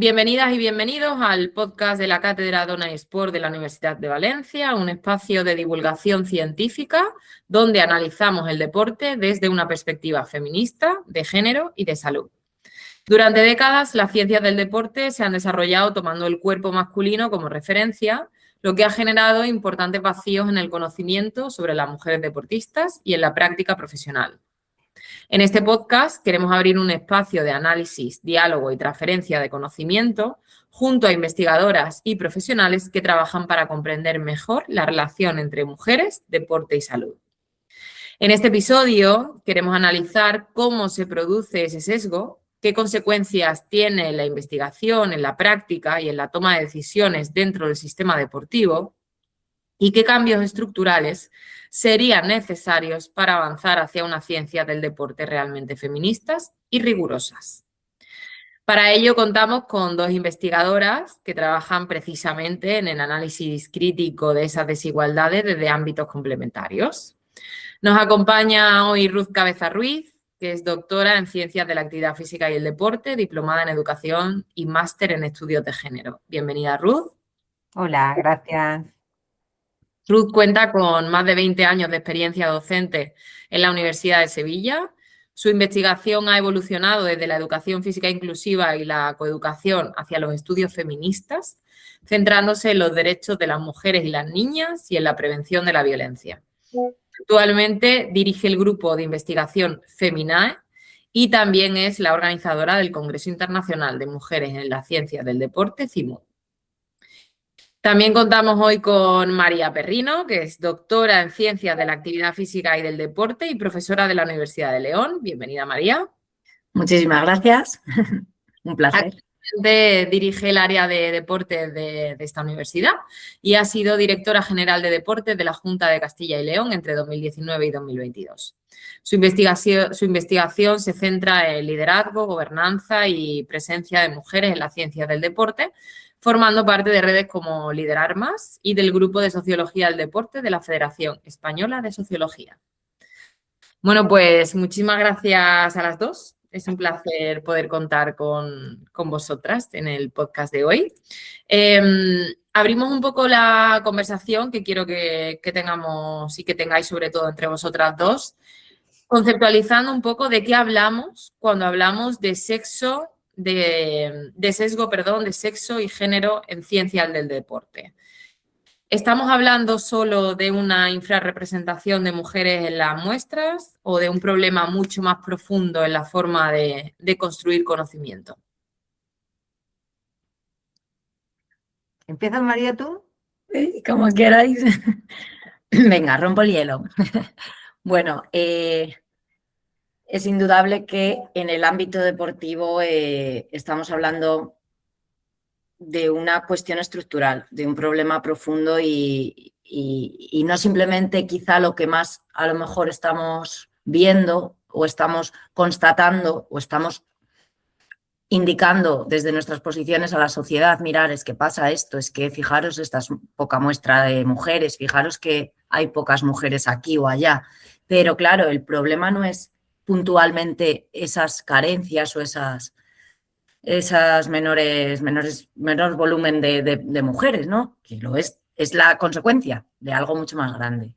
Bienvenidas y bienvenidos al podcast de la Cátedra Dona y Sport de la Universidad de Valencia, un espacio de divulgación científica donde analizamos el deporte desde una perspectiva feminista, de género y de salud. Durante décadas, las ciencias del deporte se han desarrollado tomando el cuerpo masculino como referencia, lo que ha generado importantes vacíos en el conocimiento sobre las mujeres deportistas y en la práctica profesional. En este podcast queremos abrir un espacio de análisis, diálogo y transferencia de conocimiento junto a investigadoras y profesionales que trabajan para comprender mejor la relación entre mujeres, deporte y salud. En este episodio queremos analizar cómo se produce ese sesgo, qué consecuencias tiene la investigación en la práctica y en la toma de decisiones dentro del sistema deportivo y qué cambios estructurales serían necesarios para avanzar hacia una ciencia del deporte realmente feministas y rigurosas. Para ello contamos con dos investigadoras que trabajan precisamente en el análisis crítico de esas desigualdades desde ámbitos complementarios. Nos acompaña hoy Ruth Cabeza Ruiz, que es doctora en Ciencias de la Actividad Física y el Deporte, diplomada en Educación y máster en Estudios de Género. Bienvenida, Ruth. Hola, gracias. Ruth cuenta con más de 20 años de experiencia docente en la Universidad de Sevilla. Su investigación ha evolucionado desde la educación física inclusiva y la coeducación hacia los estudios feministas, centrándose en los derechos de las mujeres y las niñas y en la prevención de la violencia. Actualmente dirige el grupo de investigación Feminae y también es la organizadora del Congreso Internacional de Mujeres en la Ciencia del Deporte, CIMUD. También contamos hoy con María Perrino, que es doctora en Ciencias de la Actividad Física y del Deporte y profesora de la Universidad de León. Bienvenida, María. Muchísimas gracias. Un placer. Actualmente dirige el área de deportes de esta universidad y ha sido directora general de deportes de la Junta de Castilla y León entre 2019 y 2022. Su investigación se centra en liderazgo, gobernanza y presencia de mujeres en las ciencias del deporte, formando parte de redes como Liderar Más y del Grupo de Sociología del Deporte de la Federación Española de Sociología. Bueno, pues muchísimas gracias a las dos. Es un placer poder contar con vosotras en el podcast de hoy. Abrimos un poco la conversación que quiero que tengamos y que tengáis sobre todo entre vosotras dos, conceptualizando un poco de qué hablamos cuando hablamos de sexo, de sesgo, de sexo y género en ciencias del deporte. ¿Estamos hablando solo de una infrarrepresentación de mujeres en las muestras o de un problema mucho más profundo en la forma de construir conocimiento? ¿Empiezas, María, tú? Como queráis. Venga, rompo el hielo. Bueno, es indudable que en el ámbito deportivo estamos hablando de una cuestión estructural, de un problema profundo y no simplemente quizá lo que más a lo mejor estamos viendo o estamos constatando o estamos indicando desde nuestras posiciones a la sociedad, mirar, es que pasa esto, es que fijaros, esta es poca muestra de mujeres, fijaros que hay pocas mujeres aquí o allá. Pero claro, el problema no es puntualmente esas carencias o esas menor volumen de mujeres, ¿no? Que lo es la consecuencia de algo mucho más grande.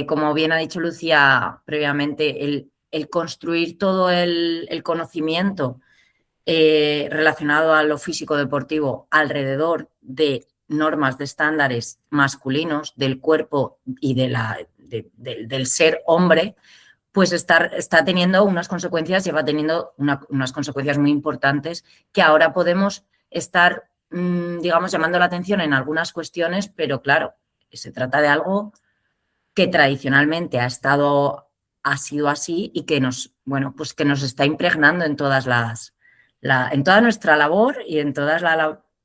Como bien ha dicho Lucía previamente, el construir todo el conocimiento relacionado a lo físico-deportivo alrededor de normas, de estándares masculinos, del cuerpo y del ser hombre, pues está teniendo unas consecuencias, lleva teniendo unas consecuencias muy importantes que ahora podemos estar, digamos, llamando la atención en algunas cuestiones, pero claro, se trata de algo que tradicionalmente ha sido así y que pues que nos está impregnando en en toda nuestra labor y en todo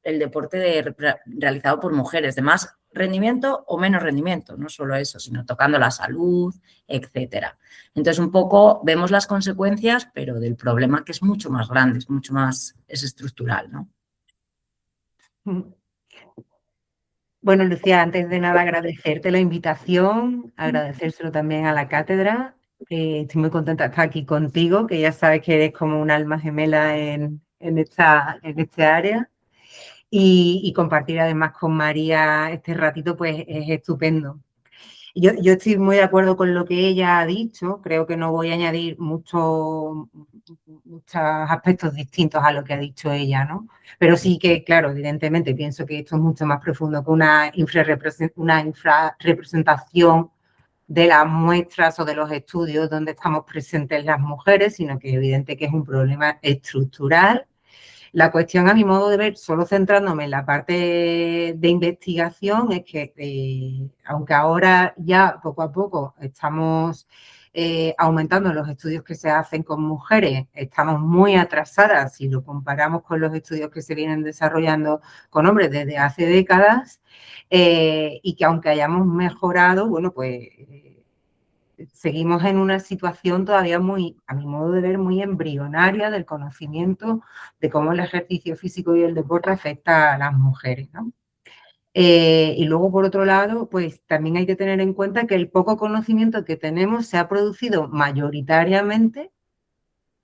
el deporte realizado por mujeres, de más rendimiento o menos rendimiento, no solo eso, sino tocando la salud, etcétera. Entonces, un poco vemos las consecuencias, pero del problema que es mucho más grande, es estructural, ¿no? Bueno, Lucía, antes de nada agradecerte la invitación, agradecérselo también a la cátedra. Estoy muy contenta de estar aquí contigo, que ya sabes que eres como un alma gemela en en este área. Y compartir además con María este ratito, pues es estupendo. Yo estoy muy de acuerdo con lo que ella ha dicho, creo que no voy a añadir muchos aspectos distintos a lo que ha dicho ella, ¿no? Pero sí que, claro, evidentemente pienso que esto es mucho más profundo que una infrarrepresentación de las muestras o de los estudios donde estamos presentes las mujeres, sino que evidente que es un problema estructural. La cuestión, a mi modo de ver, solo centrándome en la parte de investigación, es que aunque ahora ya poco a poco estamos aumentando los estudios que se hacen con mujeres, estamos muy atrasadas si lo comparamos con los estudios que se vienen desarrollando con hombres desde hace décadas, y que aunque hayamos mejorado, bueno, pues seguimos en una situación todavía muy, a mi modo de ver, muy embrionaria del conocimiento de cómo el ejercicio físico y el deporte afecta a las mujeres, ¿no? Y luego, por otro lado, pues también hay que tener en cuenta que el poco conocimiento que tenemos se ha producido mayoritariamente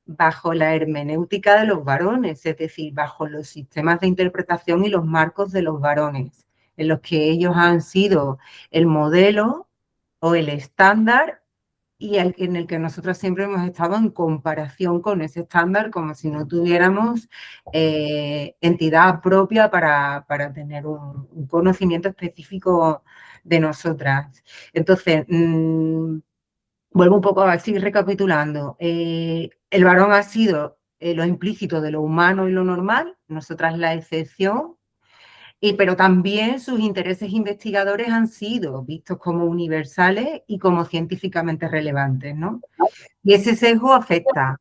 bajo la hermenéutica de los varones, es decir, bajo los sistemas de interpretación y los marcos de los varones, en los que ellos han sido el modelo o el estándar y en el que nosotros siempre hemos estado en comparación con ese estándar, como si no tuviéramos entidad propia para tener un conocimiento específico de nosotras. Entonces, vuelvo un poco a seguir recapitulando. El varón ha sido lo implícito de lo humano y lo normal, nosotras la excepción, pero también sus intereses investigadores han sido vistos como universales y como científicamente relevantes, ¿no? Y ese sesgo afecta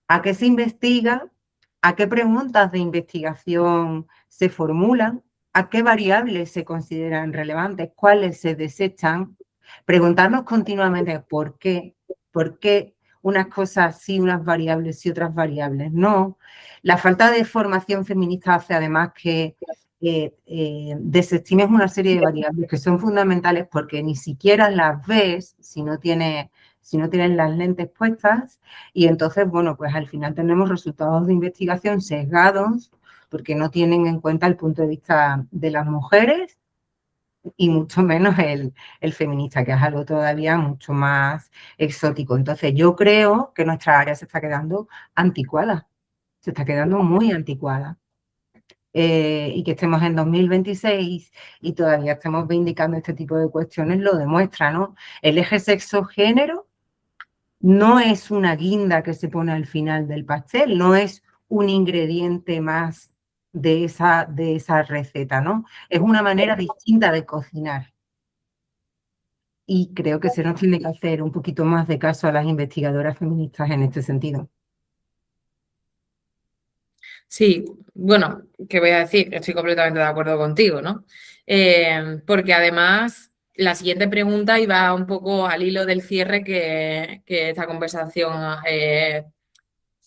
a qué se investiga, a qué preguntas de investigación se formulan, a qué variables se consideran relevantes, cuáles se desechan. Preguntarnos continuamente por qué unas cosas sí, unas variables sí, otras variables no. La falta de formación feminista hace además que desestimes una serie de variables que son fundamentales porque ni siquiera las ves si no tienen las lentes puestas, y entonces, bueno, pues al final tenemos resultados de investigación sesgados porque no tienen en cuenta el punto de vista de las mujeres y mucho menos el feminista, que es algo todavía mucho más exótico. Entonces yo creo que nuestra área se está quedando anticuada, se está quedando muy anticuada. Y que estemos en 2026 y todavía estemos vindicando este tipo de cuestiones lo demuestra, ¿no? El eje sexo-género no es una guinda que se pone al final del pastel, no es un ingrediente más de esa receta, ¿no? Es una manera distinta de cocinar. Y creo que se nos tiene que hacer un poquito más de caso a las investigadoras feministas en este sentido. Sí, bueno, ¿qué voy a decir? Estoy completamente de acuerdo contigo, ¿no? Porque además la siguiente pregunta iba un poco al hilo del cierre que esta conversación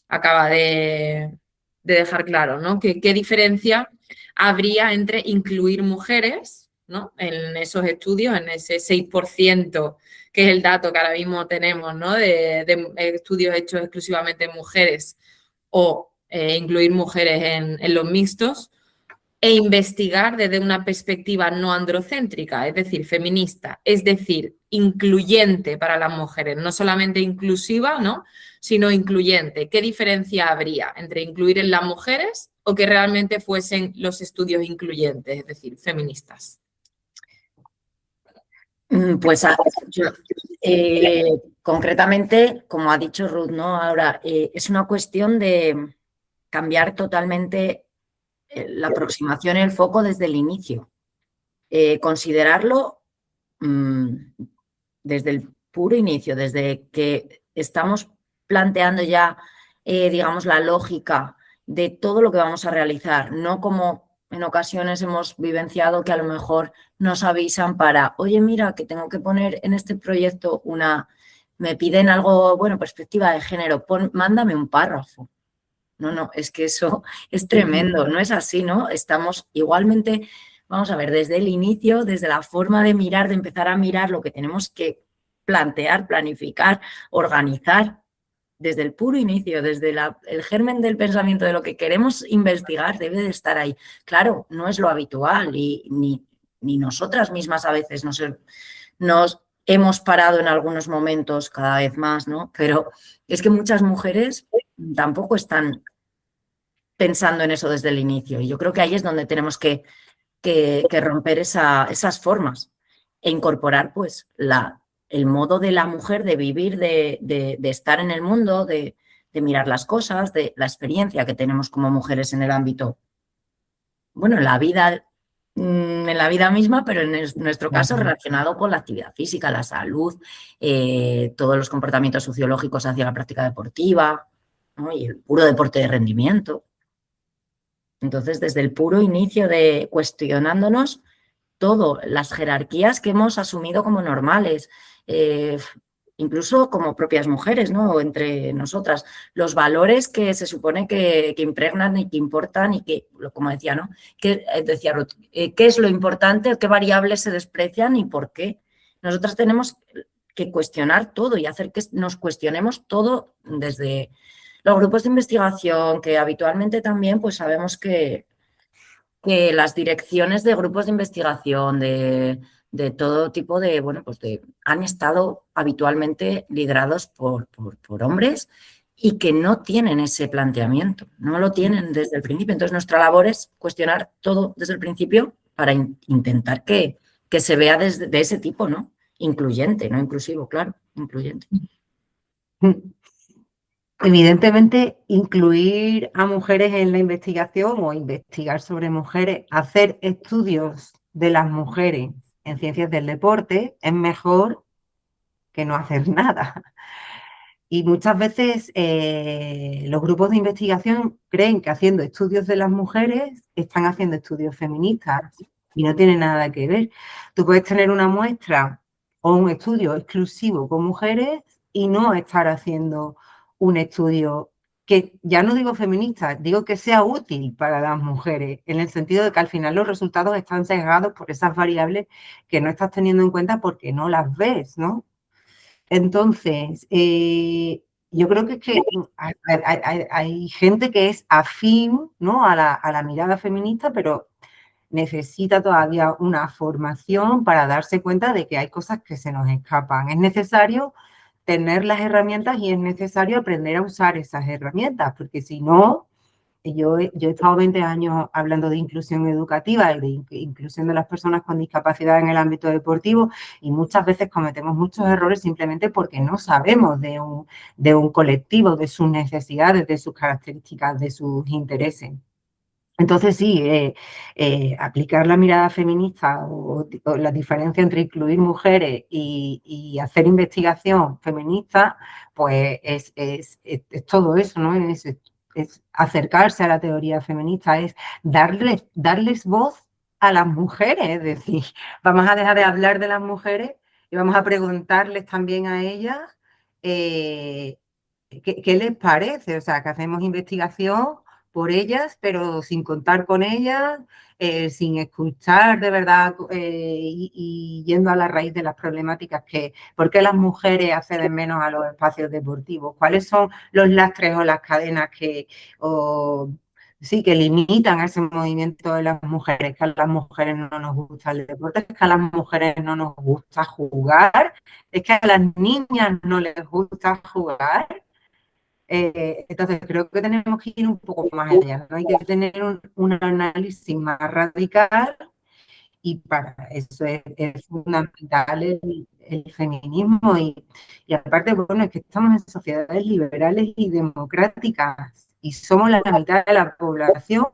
acaba de dejar claro, ¿no? ¿Qué diferencia habría entre incluir mujeres, ¿no? En esos estudios, en ese 6%, que es el dato que ahora mismo tenemos, ¿no? De estudios hechos exclusivamente en mujeres, o incluir mujeres en los mixtos, e investigar desde una perspectiva no androcéntrica, es decir, feminista, es decir, incluyente para las mujeres, no solamente inclusiva, ¿no?, sino incluyente. ¿Qué diferencia habría entre incluir en las mujeres o que realmente fuesen los estudios incluyentes, es decir, feministas? Pues concretamente, como ha dicho Ruth, ¿no? Ahora, es una cuestión de cambiar totalmente la aproximación y el foco desde el inicio. Considerarlo desde el puro inicio, desde que estamos planteando ya, digamos, la lógica de todo lo que vamos a realizar, no como en ocasiones hemos vivenciado que a lo mejor nos avisan para, oye, mira, que tengo que poner en este proyecto me piden algo, bueno, perspectiva de género, mándame un párrafo. No, es que eso es tremendo, no es así, ¿no? Estamos igualmente, vamos a ver, desde el inicio, desde la forma de mirar, de empezar a mirar lo que tenemos que plantear, planificar, organizar, desde el puro inicio, desde el germen del pensamiento de lo que queremos investigar, debe de estar ahí. Claro, no es lo habitual y ni nosotras mismas a veces nos hemos parado en algunos momentos cada vez más, ¿no? Pero es que muchas mujeres tampoco están pensando en eso desde el inicio. Y yo creo que ahí es donde tenemos que romper esas formas e incorporar pues el modo de la mujer de vivir, de estar en el mundo, de mirar las cosas, de la experiencia que tenemos como mujeres en el ámbito, bueno, en la vida misma, pero en nuestro caso relacionado con la actividad física, la salud, todos los comportamientos sociológicos hacia la práctica deportiva, ¿no? Y el puro deporte de rendimiento. Entonces, desde el puro inicio de cuestionándonos todo, las jerarquías que hemos asumido como normales, incluso como propias mujeres, ¿no? O entre nosotras, los valores que se supone que impregnan y que importan y que, como decía, ¿no? Que decía Ruth, ¿qué es lo importante? ¿Qué variables se desprecian y por qué? Nosotras tenemos que cuestionar todo y hacer que nos cuestionemos todo desde los grupos de investigación, que habitualmente también pues sabemos que las direcciones de grupos de investigación, de todo tipo de, bueno, pues han estado habitualmente liderados por hombres y que no tienen ese planteamiento, no lo tienen desde el principio. Entonces, nuestra labor es cuestionar todo desde el principio para intentar que se vea de ese tipo, ¿no? Incluyente, no inclusivo, claro, incluyente. Evidentemente, incluir a mujeres en la investigación o investigar sobre mujeres, hacer estudios de las mujeres en ciencias del deporte es mejor que no hacer nada. Y muchas veces los grupos de investigación creen que haciendo estudios de las mujeres están haciendo estudios feministas y no tiene nada que ver. Tú puedes tener una muestra o un estudio exclusivo con mujeres y no estar haciendo un estudio que, ya no digo feminista, digo que sea útil para las mujeres, en el sentido de que al final los resultados están sesgados por esas variables que no estás teniendo en cuenta porque no las ves, ¿no? Entonces, yo creo que hay gente que es afín, ¿no? a la mirada feminista, pero necesita todavía una formación para darse cuenta de que hay cosas que se nos escapan. Es necesario tener las herramientas y es necesario aprender a usar esas herramientas, porque si no, yo he estado 20 años hablando de inclusión educativa y de inclusión de las personas con discapacidad en el ámbito deportivo y muchas veces cometemos muchos errores simplemente porque no sabemos de un colectivo, de sus necesidades, de sus características, de sus intereses. Entonces, sí, aplicar la mirada feminista o la diferencia entre incluir mujeres y hacer investigación feminista, pues es todo eso, ¿no? Es acercarse a la teoría feminista, es darles voz a las mujeres, es decir, vamos a dejar de hablar de las mujeres y vamos a preguntarles también a ellas qué les parece, o sea, que hacemos investigación por ellas, pero sin contar con ellas, sin escuchar de verdad y yendo a la raíz de las problemáticas ¿por qué las mujeres acceden menos a los espacios deportivos? ¿Cuáles son los lastres o las cadenas que limitan ese movimiento de las mujeres? Que a las mujeres no nos gusta el deporte, es que a las mujeres no nos gusta jugar, es que a las niñas no les gusta jugar. Entonces, creo que tenemos que ir un poco más allá, ¿no? Hay que tener un análisis más radical y para eso es fundamental el feminismo y aparte, bueno, es que estamos en sociedades liberales y democráticas y somos la mitad de la población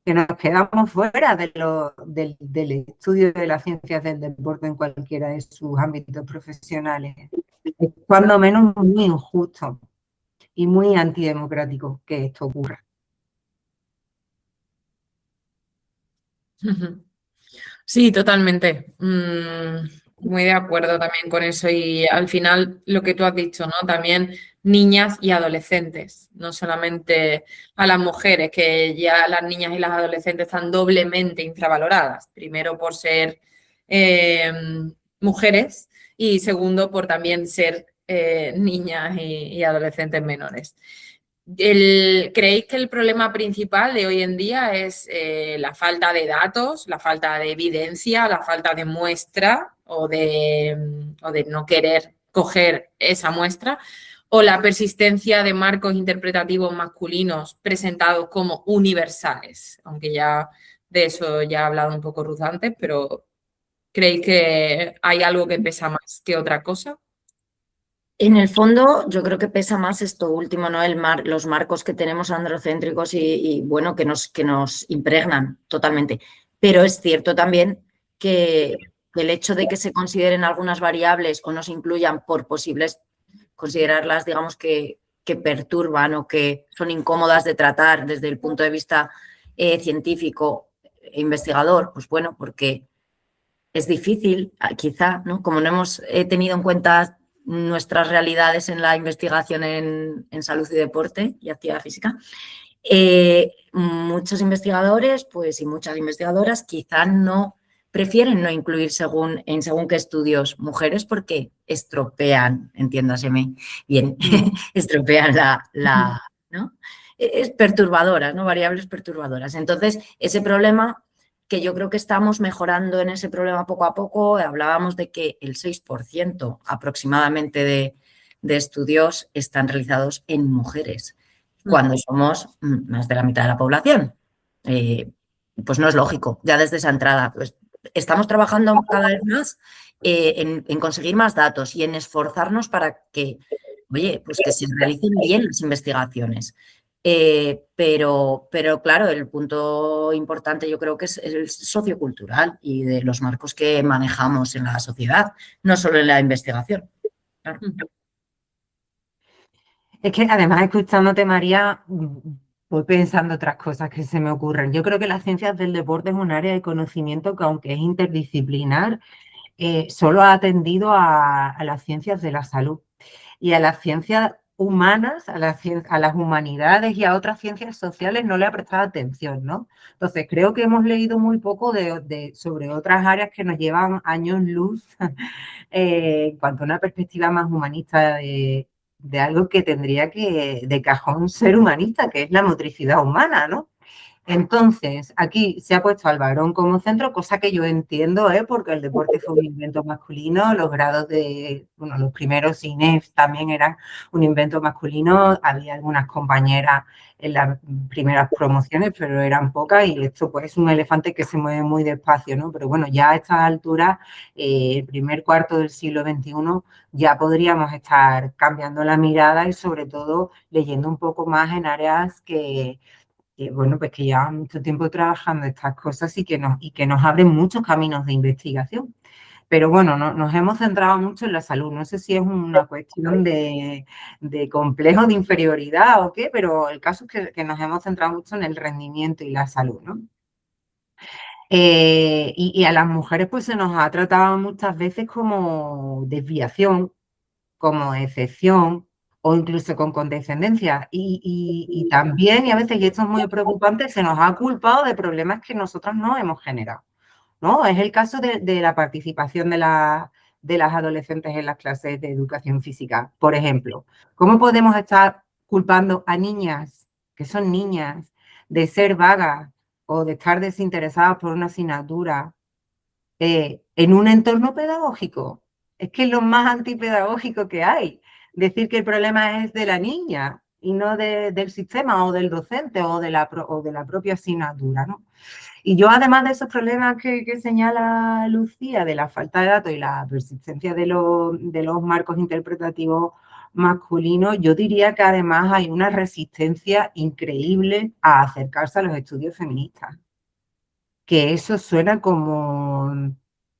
que nos quedamos fuera del estudio de las ciencias del deporte en cualquiera de sus ámbitos profesionales. Es cuando menos muy injusto y muy antidemocrático que esto ocurra. Sí, totalmente. Muy de acuerdo también con eso. Y al final, lo que tú has dicho, ¿no? También niñas y adolescentes, no solamente a las mujeres, que ya las niñas y las adolescentes están doblemente infravaloradas. Primero, por ser mujeres y segundo, por también ser niñas y adolescentes menores. ¿Creéis que el problema principal de hoy en día es la falta de datos, la falta de evidencia, la falta de muestra o de no querer coger esa muestra, o la persistencia de marcos interpretativos masculinos presentados como universales? Aunque ya de eso ya ha hablado un poco Ruth antes, pero ¿creéis que hay algo que pesa más que otra cosa? En el fondo, yo creo que pesa más esto último, ¿no? Los marcos que tenemos androcéntricos y, bueno, que nos impregnan totalmente. Pero es cierto también que el hecho de que se consideren algunas variables o no se incluyan por posibles, considerarlas, digamos, que perturban o que son incómodas de tratar desde el punto de vista científico e investigador, pues bueno, porque es difícil, quizá, ¿no? Como no hemos tenido en cuenta nuestras realidades en la investigación en salud y deporte y actividad física, muchos investigadores pues, y muchas investigadoras quizá no prefieren no incluir según qué estudios mujeres porque estropean, entiéndaseme bien, estropean ¿no? Es perturbadoras, ¿no? Variables perturbadoras. Entonces, ese problema que yo creo que estamos mejorando en ese problema poco a poco. Hablábamos de que el 6% aproximadamente de estudios están realizados en mujeres, cuando somos más de la mitad de la población. Pues no es lógico, ya desde esa entrada. Pues estamos trabajando cada vez más en conseguir más datos y en esforzarnos para que, oye, pues que se realicen bien las investigaciones. Pero claro, el punto importante yo creo que es el sociocultural y de los marcos que manejamos en la sociedad, no solo en la investigación. Claro. Es que además, escuchándote, María, voy pensando otras cosas que se me ocurren. Yo creo que las ciencias del deporte es un área de conocimiento que, aunque es interdisciplinar, solo ha atendido a las ciencias de la salud y a las ciencias humanas, a las humanidades y a otras ciencias sociales no le ha prestado atención, ¿no? Entonces, creo que hemos leído muy poco sobre otras áreas que nos llevan años luz en cuanto a una perspectiva más humanista de algo que tendría que, de cajón, ser humanista, que es la motricidad humana, ¿no? Entonces, aquí se ha puesto al varón como centro, cosa que yo entiendo, porque el deporte fue un invento masculino, los grados bueno, los primeros INEF también eran un invento masculino, había algunas compañeras en las primeras promociones, pero eran pocas y esto pues es un elefante que se mueve muy despacio, ¿no? Pero bueno, ya a estas alturas, el primer cuarto del siglo XXI, ya podríamos estar cambiando la mirada y sobre todo leyendo un poco más en áreas bueno, pues que llevan mucho tiempo trabajando estas cosas y que nos abren muchos caminos de investigación. Pero bueno, nos hemos centrado mucho en la salud. No sé si es una cuestión de complejo de inferioridad o qué, pero el caso es que nos hemos centrado mucho en el rendimiento y la salud, ¿no? Y a las mujeres pues se nos ha tratado muchas veces como desviación, como excepción o incluso con condescendencia. Y también, y a veces, y esto es muy preocupante, se nos ha culpado de problemas que nosotros no hemos generado, ¿no? Es el caso de la participación de las adolescentes en las clases de educación física, por ejemplo. ¿Cómo podemos estar culpando a niñas, que son niñas, de ser vagas o de estar desinteresadas por una asignatura en un entorno pedagógico? Es que es lo más antipedagógico que hay. Decir que el problema es de la niña y no del sistema o del docente o de la propia asignatura, ¿no? Y yo, además de esos problemas que señala Lucía, de la falta de datos y la persistencia de los marcos interpretativos masculinos, yo diría que además hay una resistencia increíble a acercarse a los estudios feministas. Que eso suena como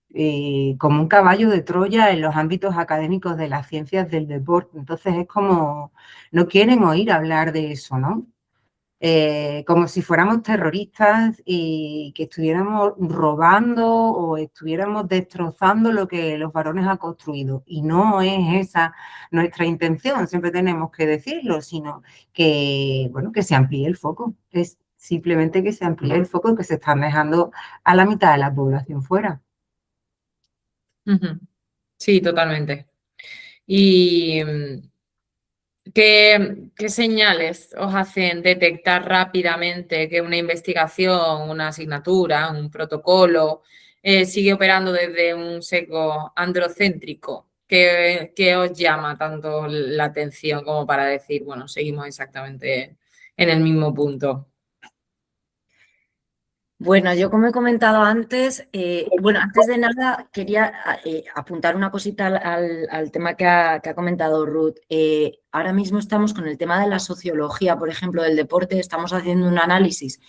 un caballo de Troya en los ámbitos académicos de las ciencias del deporte. Entonces es como, no quieren oír hablar de eso, ¿no? Como si fuéramos terroristas y que estuviéramos robando o estuviéramos destrozando lo que los varones han construido. Y no es esa nuestra intención, siempre tenemos que decirlo, sino que, bueno, que se amplíe el foco. Es simplemente que se amplíe el foco, que se están dejando a la mitad de la población fuera. Sí, totalmente. ¿Y qué señales os hacen detectar rápidamente que una investigación, una asignatura, un protocolo sigue operando desde un sesgo androcéntrico? ¿Qué os llama tanto la atención como para decir, bueno, seguimos exactamente en el mismo punto? Bueno, yo como he comentado antes, antes de nada quería apuntar una cosita al tema que ha comentado Ruth. Ahora mismo estamos con el tema de la sociología, por ejemplo, del deporte, estamos haciendo un análisis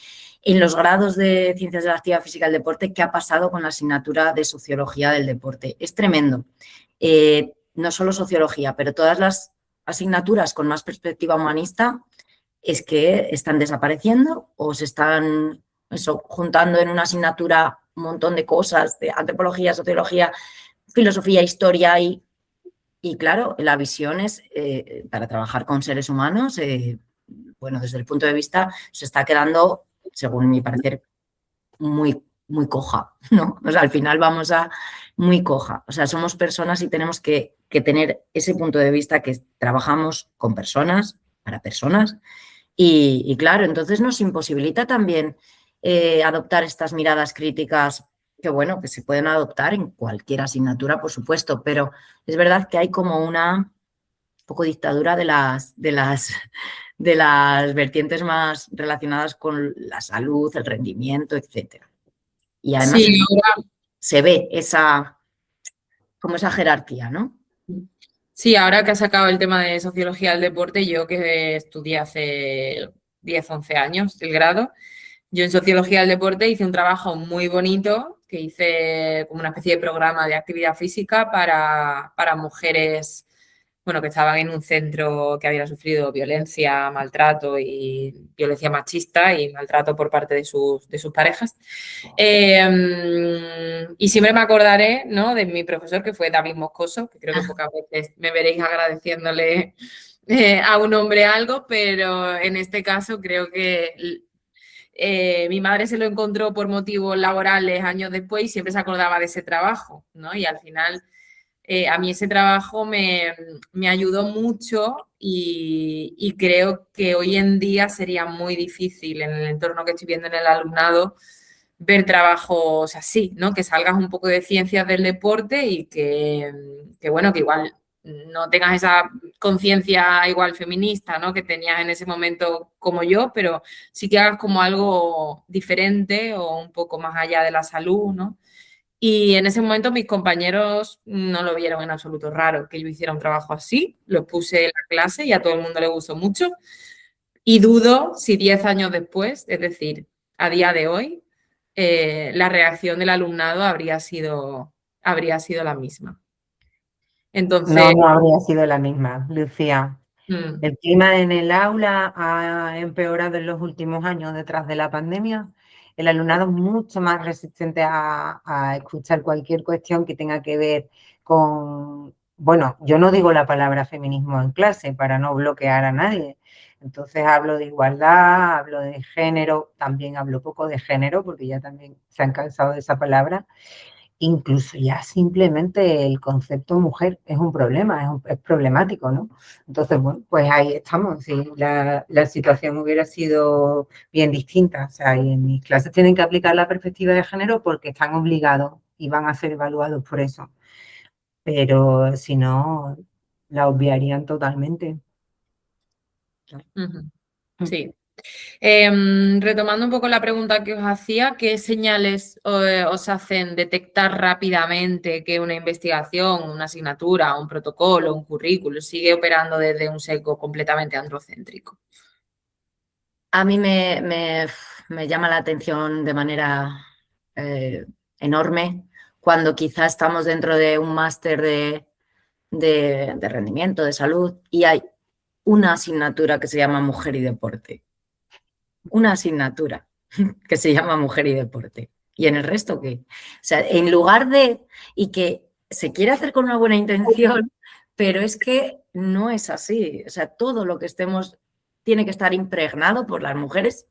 en los grados de Ciencias de la Actividad Física del Deporte, qué ha pasado con la asignatura de Sociología del Deporte. Es tremendo. No solo Sociología, pero todas las asignaturas con más perspectiva humanista es que están desapareciendo o se están juntando en una asignatura un montón de cosas, de antropología, sociología, filosofía, historia y claro, la visión es para trabajar con seres humanos, desde el punto de vista se está quedando, según mi parecer, muy, muy coja, ¿no? O sea, al final vamos a muy coja. O sea, somos personas y tenemos que tener ese punto de vista que trabajamos con personas, para personas. Y claro, entonces nos imposibilita también adoptar estas miradas críticas que se pueden adoptar en cualquier asignatura, por supuesto, pero es verdad que hay como una poco dictadura de las vertientes más relacionadas con la salud, el rendimiento, etcétera. Y además Sí, se ve como esa jerarquía, ¿no? sí, ahora que has sacado el tema de sociología del deporte, yo que estudié hace 10, 11 años el grado, yo en sociología del deporte hice un trabajo muy bonito que hice como una especie de programa de actividad física para mujeres, bueno, que estaban en un centro que había sufrido violencia, maltrato y violencia machista y maltrato por parte de sus parejas. Y siempre me acordaré, ¿no?, de mi profesor, que fue David Moscoso, que creo que pocas veces me veréis agradeciéndole a un hombre algo, pero en este caso creo que mi madre se lo encontró por motivos laborales años después y siempre se acordaba de ese trabajo, ¿no? Y al final a mí ese trabajo me ayudó mucho y creo que hoy en día sería muy difícil en el entorno que estoy viendo en el alumnado ver trabajos así, ¿no? Que salgas un poco de ciencias del deporte y que igual no tengas esa conciencia igual feminista, ¿no?, que tenías en ese momento como yo, pero sí que hagas como algo diferente o un poco más allá de la salud, ¿no? Y en ese momento mis compañeros no lo vieron en absoluto raro que yo hiciera un trabajo así, lo puse en la clase y a todo el mundo le gustó mucho. Y dudo si 10 años después, es decir, a día de hoy, la reacción del alumnado habría sido la misma. Entonces, No habría sido la misma, Lucía. mm, El clima en el aula ha empeorado en los últimos años detrás de la pandemia. El alumnado es mucho más resistente a escuchar cualquier cuestión que tenga que ver con, bueno, yo no digo la palabra feminismo en clase para no bloquear a nadie. Entonces hablo de igualdad, hablo de género, también hablo poco de género porque ya también se han cansado de esa palabra. Incluso ya simplemente el concepto mujer es un problema, es problemático, ¿no? Entonces, bueno, pues ahí estamos. Si la situación hubiera sido bien distinta, o sea, y en mis clases tienen que aplicar la perspectiva de género porque están obligados y van a ser evaluados por eso. Pero si no, la obviarían totalmente. sí. Retomando un poco la pregunta que os hacía, ¿qué señales os hacen detectar rápidamente que una investigación, una asignatura, un protocolo, un currículo sigue operando desde un sesgo completamente androcéntrico? A mí me llama la atención de manera enorme cuando quizá estamos dentro de un máster de rendimiento, de salud, y hay una asignatura que se llama Mujer y Deporte. Una asignatura que se llama Mujer y Deporte. ¿Y en el resto qué? O sea, en lugar de... y que se quiere hacer con una buena intención, pero es que no es así. O sea, todo lo que estemos tiene que estar impregnado por las mujeres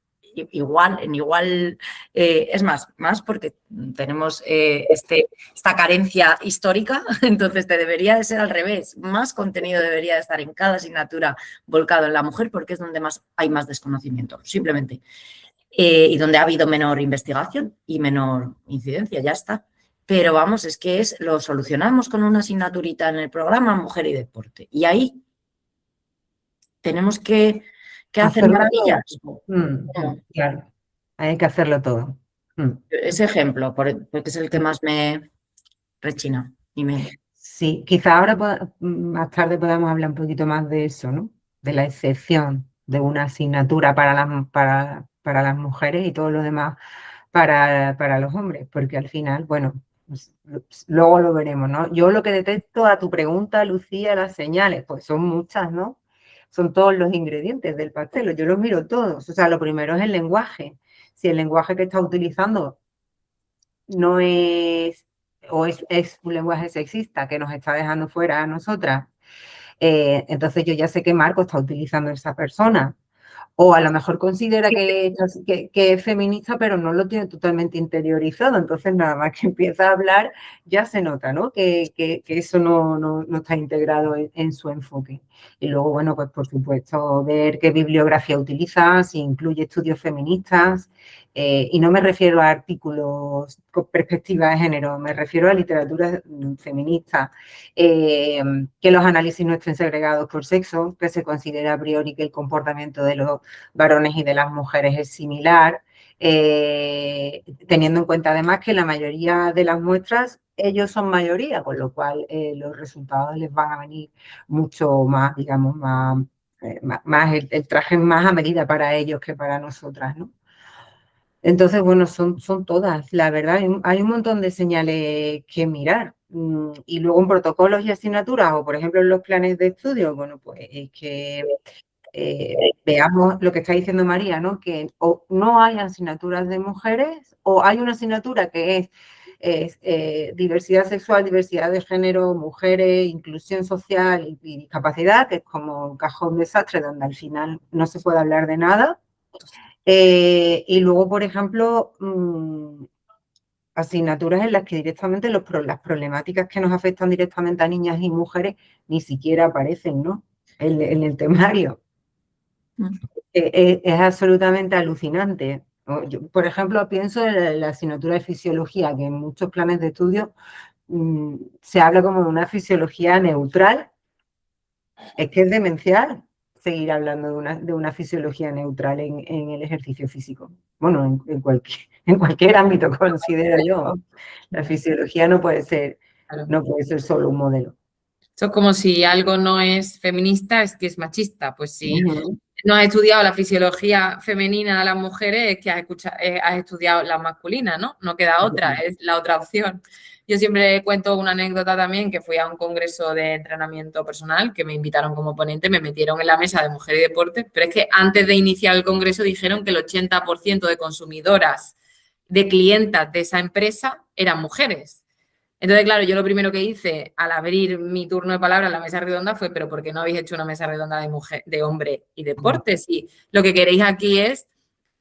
igual, es más porque tenemos esta carencia histórica, entonces debería de ser al revés, más contenido debería de estar en cada asignatura volcado en la mujer porque es donde hay más desconocimiento, simplemente, y donde ha habido menor investigación y menor incidencia, ya está. Pero vamos, es que lo solucionamos con una asignaturita en el programa Mujer y Deporte, y ahí tenemos que hacer maravillas. Claro, hay que hacerlo todo. Ese ejemplo, porque es el que más me rechina. Sí, quizá ahora más tarde podamos hablar un poquito más de eso, ¿no? De la excepción de una asignatura para las mujeres y todo lo demás para los hombres, porque al final, bueno, pues, luego lo veremos, ¿no? Yo lo que detecto a tu pregunta, Lucía, las señales, pues son muchas, ¿no? Son todos los ingredientes del pastel, yo los miro todos. O sea, lo primero es el lenguaje. Si el lenguaje que está utilizando no es, o es un lenguaje sexista que nos está dejando fuera a nosotras, entonces yo ya sé qué marco está utilizando esa persona. O a lo mejor considera que es feminista, pero no lo tiene totalmente interiorizado. Entonces, nada más que empieza a hablar, ya se nota, ¿no? Que eso no está integrado en su enfoque. Y luego, bueno, pues por supuesto, ver qué bibliografía utiliza, si incluye estudios feministas. Y no me refiero a artículos con perspectiva de género, me refiero a literatura feminista. Que los análisis no estén segregados por sexo, que se considera a priori que el comportamiento de los varones y de las mujeres es similar, teniendo en cuenta además que la mayoría de las muestras ellos son mayoría, con lo cual los resultados les van a venir mucho más, digamos, más el traje más a medida para ellos que para nosotras, ¿no? Entonces, bueno, son todas, la verdad, hay un montón de señales que mirar. Y luego en protocolos y asignaturas, o por ejemplo en los planes de estudio, bueno, pues es que veamos lo que está diciendo María, ¿no? Que o no hay asignaturas de mujeres, o hay una asignatura que es diversidad sexual, diversidad de género, mujeres, inclusión social y discapacidad, que es como un cajón desastre donde al final no se puede hablar de nada. Y luego, por ejemplo, asignaturas en las que directamente las problemáticas que nos afectan directamente a niñas y mujeres ni siquiera aparecen, ¿no? En el temario. Es absolutamente alucinante. Yo, por ejemplo, pienso en la asignatura de fisiología, que en muchos planes de estudio se habla como de una fisiología neutral. Es que es demencial seguir hablando de una fisiología neutral en el ejercicio físico. Bueno, en cualquier ámbito, considero yo. La fisiología no puede ser solo un modelo. Eso es como si algo no es feminista, es que es machista. Pues si no has estudiado la fisiología femenina de las mujeres, es que has estudiado la masculina, ¿no? No queda otra, es la otra opción. Yo siempre cuento una anécdota también, que fui a un congreso de entrenamiento personal, que me invitaron como ponente, me metieron en la mesa de mujer y deporte, pero es que antes de iniciar el congreso dijeron que el 80% de consumidoras, de clientas de esa empresa eran mujeres. Entonces, claro, yo lo primero que hice al abrir mi turno de palabra en la mesa redonda fue, pero ¿por qué no habéis hecho una mesa redonda de hombre y deportes? Y lo que queréis aquí es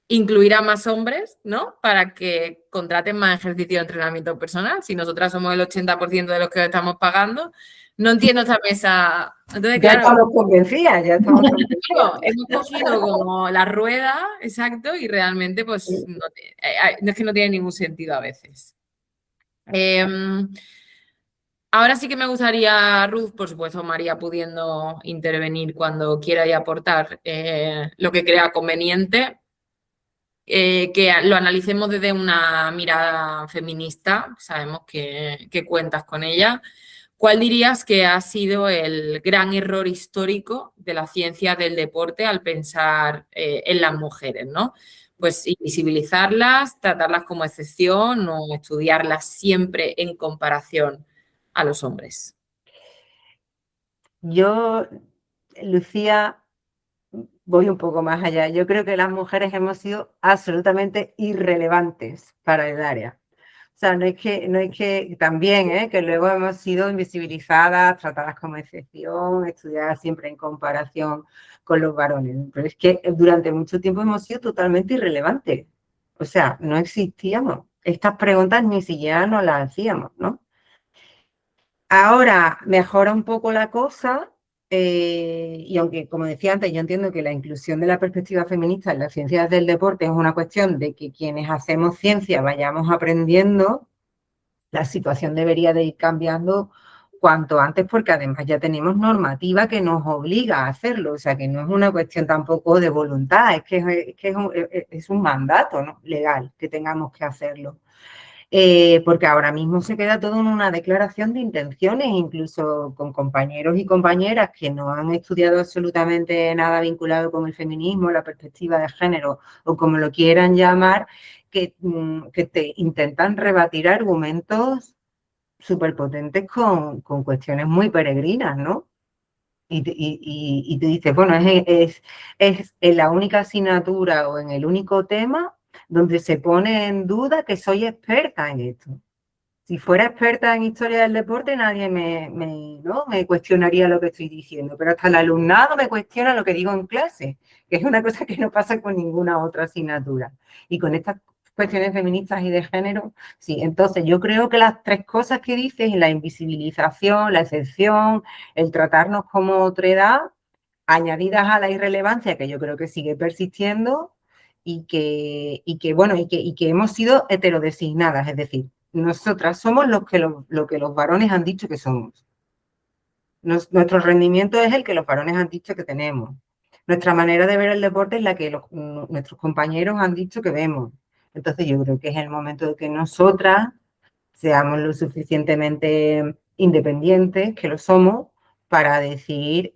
incluir a más hombres, ¿no? Para que contraten más ejercicio de entrenamiento personal. Si nosotras somos el 80% de los que estamos pagando, no entiendo esta mesa. Entonces, ya claro, estamos convencidas, ya estamos convencidas. Hemos cogido como la rueda, exacto, y realmente pues no es que no tiene ningún sentido a veces. Ahora sí que me gustaría, Ruth, por supuesto, María pudiendo intervenir cuando quiera y aportar lo que crea conveniente, que lo analicemos desde una mirada feminista, sabemos que cuentas con ella. ¿Cuál dirías que ha sido el gran error histórico de la ciencia del deporte al pensar en las mujeres, ¿no? Pues invisibilizarlas, tratarlas como excepción o estudiarlas siempre en comparación a los hombres. Yo, Lucía, voy un poco más allá. Yo creo que las mujeres hemos sido absolutamente irrelevantes para el área. O sea, no es que también, que luego hemos sido invisibilizadas, tratadas como excepción, estudiadas siempre en comparación con los varones. Pero es que durante mucho tiempo hemos sido totalmente irrelevantes. O sea, no existíamos. Estas preguntas ni siquiera nos las hacíamos, ¿no? Ahora mejora un poco la cosa, y aunque, como decía antes, yo entiendo que la inclusión de la perspectiva feminista en las ciencias del deporte es una cuestión de que quienes hacemos ciencia vayamos aprendiendo, la situación debería de ir cambiando cuanto antes, porque además ya tenemos normativa que nos obliga a hacerlo, o sea que no es una cuestión tampoco de voluntad, es un mandato, ¿no?, legal que tengamos que hacerlo. Porque ahora mismo se queda todo en una declaración de intenciones, incluso con compañeros y compañeras que no han estudiado absolutamente nada vinculado con el feminismo, la perspectiva de género o como lo quieran llamar, que te intentan rebatir argumentos súper potentes con cuestiones muy peregrinas, ¿no? Y te dices, bueno, es en la única asignatura o en el único tema donde se pone en duda que soy experta en esto. Si fuera experta en historia del deporte, nadie ¿no?, me cuestionaría lo que estoy diciendo, pero hasta el alumnado me cuestiona lo que digo en clase, que es una cosa que no pasa con ninguna otra asignatura. Y con estas cuestiones feministas y de género, sí. Entonces, yo creo que las tres cosas que dices, la invisibilización, la excepción, el tratarnos como otredad, añadidas a la irrelevancia, que yo creo que sigue persistiendo, y que hemos sido heterodesignadas, es decir, nosotras somos lo que los varones han dicho que somos. Nuestro rendimiento es el que los varones han dicho que tenemos. Nuestra manera de ver el deporte es la que nuestros compañeros han dicho que vemos. Entonces yo creo que es el momento de que nosotras seamos lo suficientemente independientes, que lo somos, para decir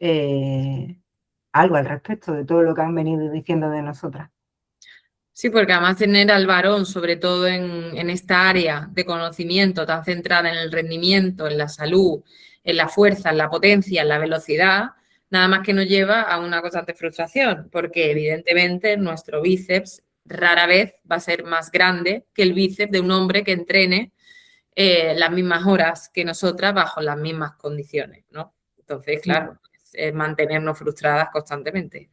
algo al respecto de todo lo que han venido diciendo de nosotras. Sí, porque además tener al varón, sobre todo en esta área de conocimiento tan centrada en el rendimiento, en la salud, en la fuerza, en la potencia, en la velocidad, nada más que nos lleva a una constante frustración, porque evidentemente nuestro bíceps rara vez va a ser más grande que el bíceps de un hombre que entrene las mismas horas que nosotras bajo las mismas condiciones, ¿no? Entonces, claro, es mantenernos frustradas constantemente.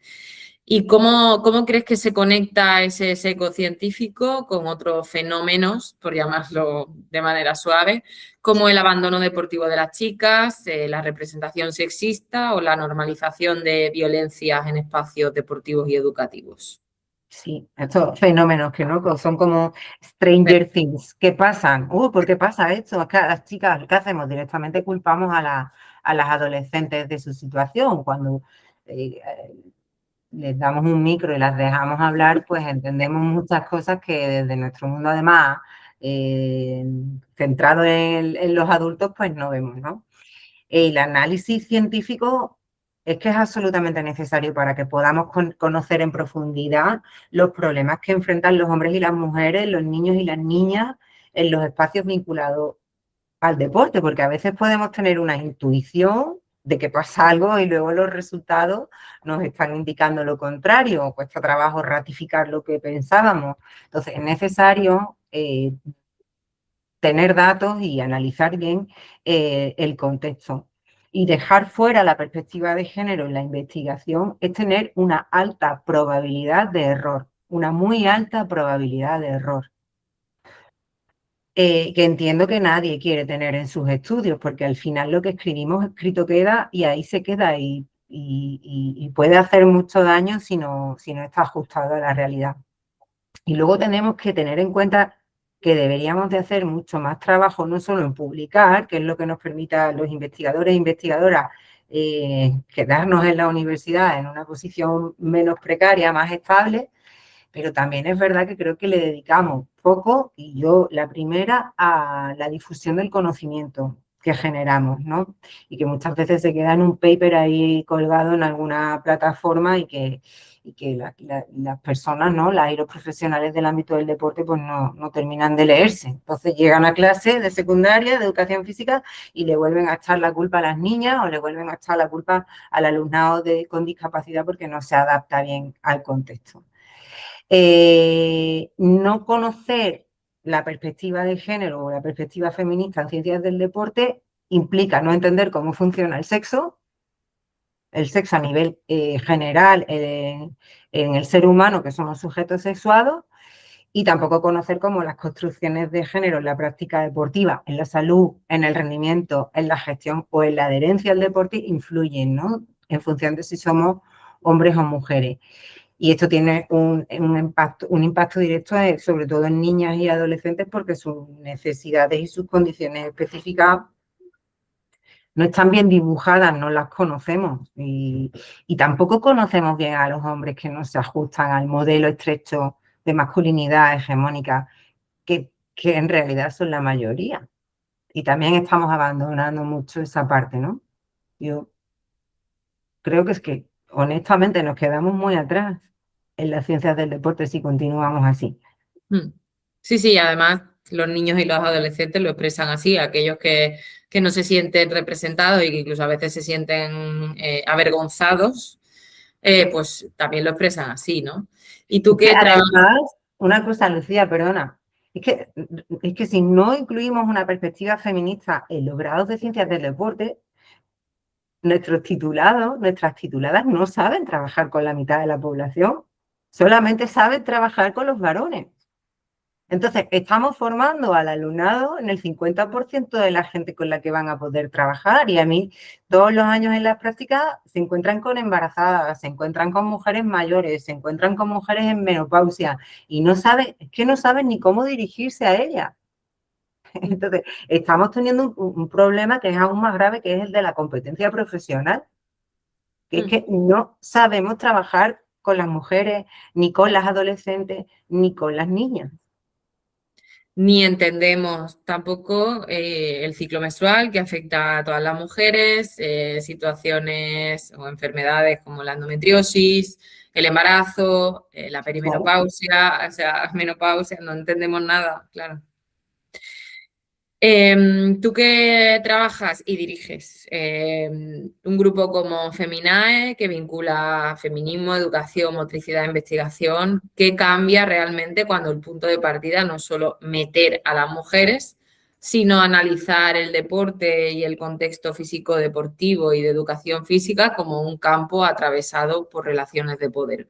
¿Y cómo crees que se conecta ese seco científico con otros fenómenos, por llamarlo de manera suave, como el abandono deportivo de las chicas, la representación sexista o la normalización de violencias en espacios deportivos y educativos? Sí, estos fenómenos que no son como Stranger Things, ¿qué pasan? ¿Por qué pasa esto? Es que a las chicas, ¿qué hacemos? Directamente culpamos a las adolescentes de su situación. Cuando les damos un micro y las dejamos hablar, pues entendemos muchas cosas que desde nuestro mundo, además, centrado en los adultos, pues no vemos, ¿no? El análisis científico es que es absolutamente necesario para que podamos conocer en profundidad los problemas que enfrentan los hombres y las mujeres, los niños y las niñas en los espacios vinculados al deporte, porque a veces podemos tener una intuición de que pasa algo y luego los resultados nos están indicando lo contrario, cuesta trabajo ratificar lo que pensábamos. Entonces es necesario tener datos y analizar bien el contexto. Y dejar fuera la perspectiva de género en la investigación es tener una alta probabilidad de error, una muy alta probabilidad de error. Que entiendo que nadie quiere tener en sus estudios, porque al final lo que escribimos escrito queda y ahí se queda y puede hacer mucho daño si no está ajustado a la realidad. Y luego tenemos que tener en cuenta que deberíamos de hacer mucho más trabajo, no solo en publicar, que es lo que nos permita a los investigadores e investigadoras quedarnos en la universidad en una posición menos precaria, más estable, pero también es verdad que creo que le dedicamos poco, y yo la primera, a la difusión del conocimiento que generamos, ¿no? Y que muchas veces se queda en un paper ahí colgado en alguna plataforma y que las personas, ¿no?, y los profesionales del ámbito del deporte, pues no terminan de leerse. Entonces llegan a clase de secundaria, de educación física, y le vuelven a echar la culpa a las niñas o le vuelven a echar la culpa al alumnado con discapacidad porque no se adapta bien al contexto. No conocer la perspectiva de género o la perspectiva feminista en ciencias del deporte implica no entender cómo funciona el sexo, el sexo a nivel general en el ser humano, que somos sujetos sexuados, y tampoco conocer cómo las construcciones de género en la práctica deportiva, en la salud, en el rendimiento, en la gestión o en la adherencia al deporte influyen, ¿no? En función de si somos hombres o mujeres. Y esto tiene un impacto directo, sobre todo en niñas y adolescentes, porque sus necesidades y sus condiciones específicas no están bien dibujadas, no las conocemos. Y tampoco conocemos bien a los hombres que no se ajustan al modelo estrecho de masculinidad hegemónica, que en realidad son la mayoría. Y también estamos abandonando mucho esa parte, ¿no? Yo creo que es que, honestamente, nos quedamos muy atrás en las ciencias del deporte si continuamos así. Mm. Sí, sí, además los niños y los adolescentes lo expresan así, aquellos que no se sienten representados y que incluso a veces se sienten avergonzados, pues también lo expresan así, ¿no? Y tú que trabajas... Además, una cosa, Lucía, perdona, es que si no incluimos una perspectiva feminista en los grados de ciencias del deporte, nuestros titulados, nuestras tituladas no saben trabajar con la mitad de la población, solamente saben trabajar con los varones. Entonces, estamos formando al alumnado en el 50% de la gente con la que van a poder trabajar, y a mí todos los años en las prácticas se encuentran con embarazadas, se encuentran con mujeres mayores, se encuentran con mujeres en menopausia y no saben, es que no saben ni cómo dirigirse a ellas. Entonces, estamos teniendo un problema que es aún más grave, que es el de la competencia profesional, que es que no sabemos trabajar con las mujeres, ni con las adolescentes, ni con las niñas. Ni entendemos tampoco el ciclo menstrual que afecta a todas las mujeres, situaciones o enfermedades como la endometriosis, el embarazo, la perimenopausia, o sea, menopausia, no entendemos nada, claro. Tú que trabajas y diriges un grupo como Feminae, que vincula feminismo, educación, motricidad e investigación, ¿qué cambia realmente cuando el punto de partida no es solo meter a las mujeres, sino analizar el deporte y el contexto físico-deportivo y de educación física como un campo atravesado por relaciones de poder?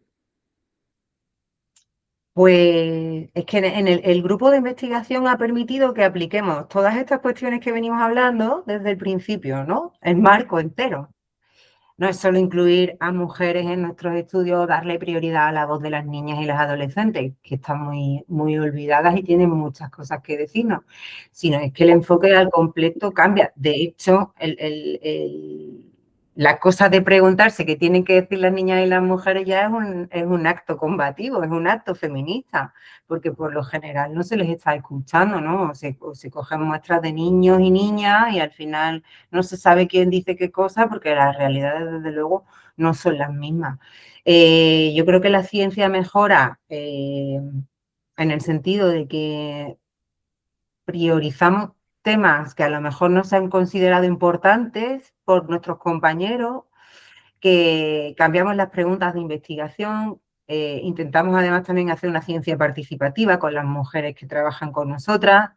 Pues es que en el grupo de investigación ha permitido que apliquemos todas estas cuestiones que venimos hablando desde el principio, ¿no? El marco entero. No es solo incluir a mujeres en nuestros estudios, darle prioridad a la voz de las niñas y las adolescentes, que están muy, muy olvidadas y tienen muchas cosas que decirnos, sino es que el enfoque al completo cambia. De hecho, la cosa de preguntarse qué tienen que decir las niñas y las mujeres ya es un acto combativo, es un acto feminista, porque por lo general no se les está escuchando, ¿no? O se cogen muestras de niños y niñas y al final no se sabe quién dice qué cosa, porque las realidades, desde luego, no son las mismas. Yo creo que la ciencia mejora en el sentido de que priorizamos temas que a lo mejor no se han considerado importantes por nuestros compañeros, que cambiamos las preguntas de investigación, intentamos además también hacer una ciencia participativa con las mujeres que trabajan con nosotras,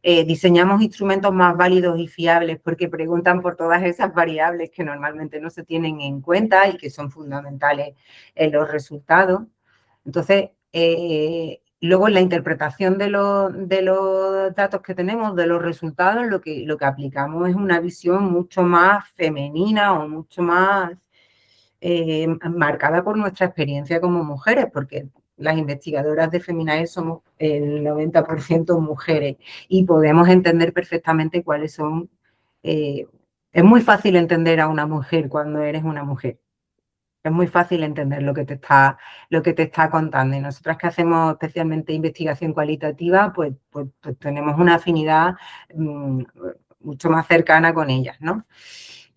diseñamos instrumentos más válidos y fiables porque preguntan por todas esas variables que normalmente no se tienen en cuenta y que son fundamentales en los resultados. Entonces, luego en la interpretación de los datos que tenemos, de los resultados, lo que aplicamos es una visión mucho más femenina o mucho más marcada por nuestra experiencia como mujeres, porque las investigadoras de Feminae somos el 90% mujeres y podemos entender perfectamente cuáles son... es muy fácil entender a una mujer cuando eres una mujer. Es muy fácil entender lo que te está contando. Y nosotras que hacemos especialmente investigación cualitativa, pues tenemos una afinidad mucho más cercana con ellas, ¿no?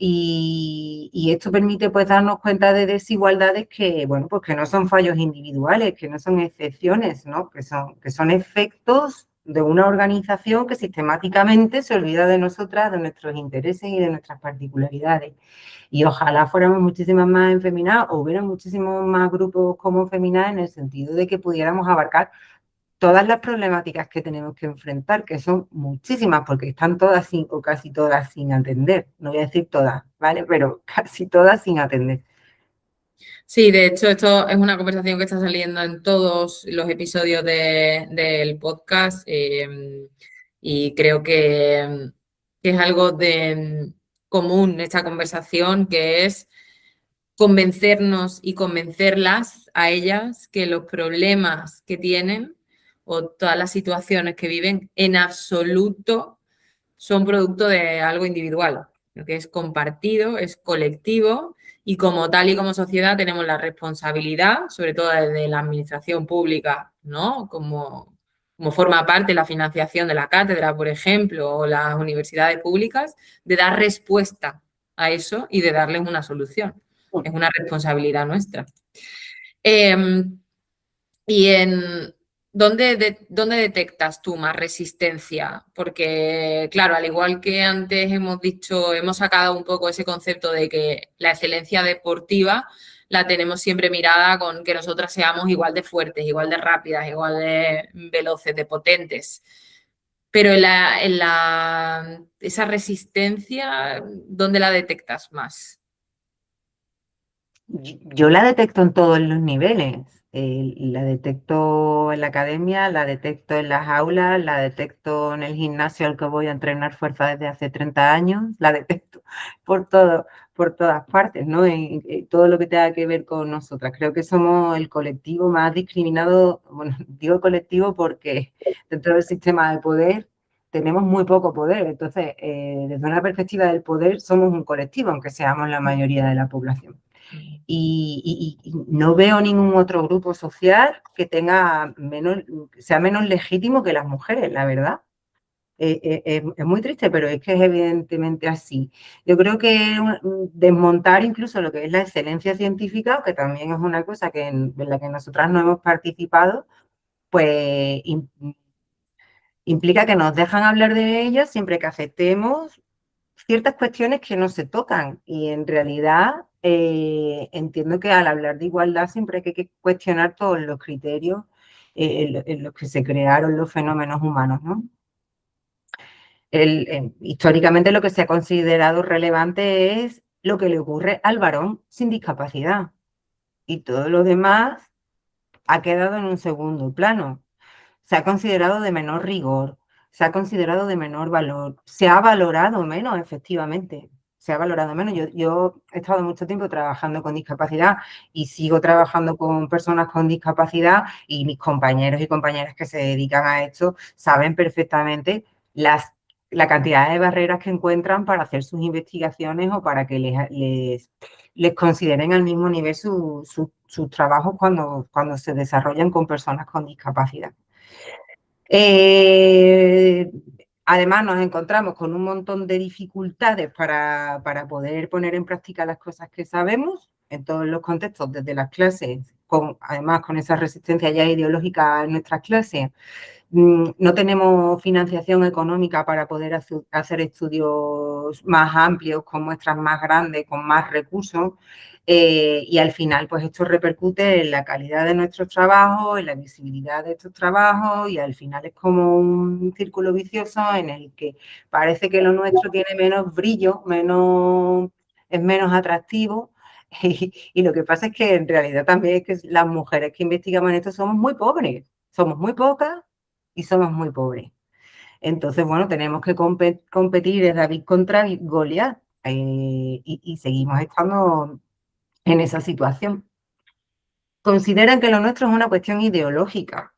Y esto permite pues darnos cuenta de desigualdades que, bueno, pues que no son fallos individuales, que no son excepciones, ¿no? Que son efectos de una organización que sistemáticamente se olvida de nosotras, de nuestros intereses y de nuestras particularidades. Y ojalá fuéramos muchísimas más en Feminae o hubiera muchísimos más grupos como Feminae en el sentido de que pudiéramos abarcar todas las problemáticas que tenemos que enfrentar, que son muchísimas, porque están todas o casi todas sin atender. No voy a decir todas, ¿vale? Pero casi todas sin atender. Sí, de hecho, esto es una conversación que está saliendo en todos los episodios del podcast y creo que es algo común esta conversación, que es convencernos y convencerlas a ellas que los problemas que tienen o todas las situaciones que viven en absoluto son producto de algo individual, lo que es compartido, es colectivo y como tal y como sociedad tenemos la responsabilidad, sobre todo desde la administración pública, ¿no? Como forma parte de la financiación de la cátedra, por ejemplo, o las universidades públicas, de dar respuesta a eso y de darles una solución. Es una responsabilidad nuestra. Y ¿dónde detectas tú más resistencia? Porque, claro, al igual que antes hemos dicho, hemos sacado un poco ese concepto de que la excelencia deportiva la tenemos siempre mirada con que nosotras seamos igual de fuertes, igual de rápidas, igual de veloces, de potentes. Pero esa resistencia, ¿dónde la detectas más? Yo la detecto en todos los niveles. La detecto en la academia, la detecto en las aulas, la detecto en el gimnasio al que voy a entrenar fuerza desde hace 30 años, la detecto por por todas partes, ¿no? En todo lo que tenga que ver con nosotras. Creo que somos el colectivo más discriminado, bueno, digo colectivo porque dentro del sistema de poder tenemos muy poco poder. Entonces, desde una perspectiva del poder, somos un colectivo, aunque seamos la mayoría de la población. Y no veo ningún otro grupo social que sea menos legítimo que las mujeres, la verdad. Es muy triste, pero es que es evidentemente así. Yo creo que desmontar incluso lo que es la excelencia científica, que también es una cosa en la que nosotras no hemos participado, pues implica que nos dejan hablar de ellas siempre que aceptemos ciertas cuestiones que no se tocan y en realidad entiendo que al hablar de igualdad siempre hay que cuestionar todos los criterios en los que se crearon los fenómenos humanos, ¿no? Históricamente lo que se ha considerado relevante es lo que le ocurre al varón sin discapacidad y todo lo demás ha quedado en un segundo plano. Se ha considerado de menor rigor, se ha considerado de menor valor, se ha valorado menos, efectivamente, se ha valorado menos. Yo he estado mucho tiempo trabajando con discapacidad y sigo trabajando con personas con discapacidad y mis compañeros y compañeras que se dedican a esto saben perfectamente la cantidad de barreras que encuentran para hacer sus investigaciones o para que les consideren al mismo nivel sus trabajos cuando se desarrollan con personas con discapacidad. Además, nos encontramos con un montón de dificultades para poder poner en práctica las cosas que sabemos en todos los contextos, desde las clases, además con esa resistencia ya ideológica en nuestras clases. No tenemos financiación económica para poder hacer estudios más amplios, con muestras más grandes, con más recursos. Y al final, pues esto repercute en la calidad de nuestros trabajos, en la visibilidad de estos trabajos y al final es como un círculo vicioso en el que parece que lo nuestro tiene menos brillo, es menos atractivo. Y lo que pasa es que en realidad también es que las mujeres que investigamos en esto somos muy pobres, somos muy pocas y somos muy pobres. Entonces, bueno, tenemos que competir de David contra Goliat y seguimos estando en esa situación. Consideran que lo nuestro es una cuestión ideológica.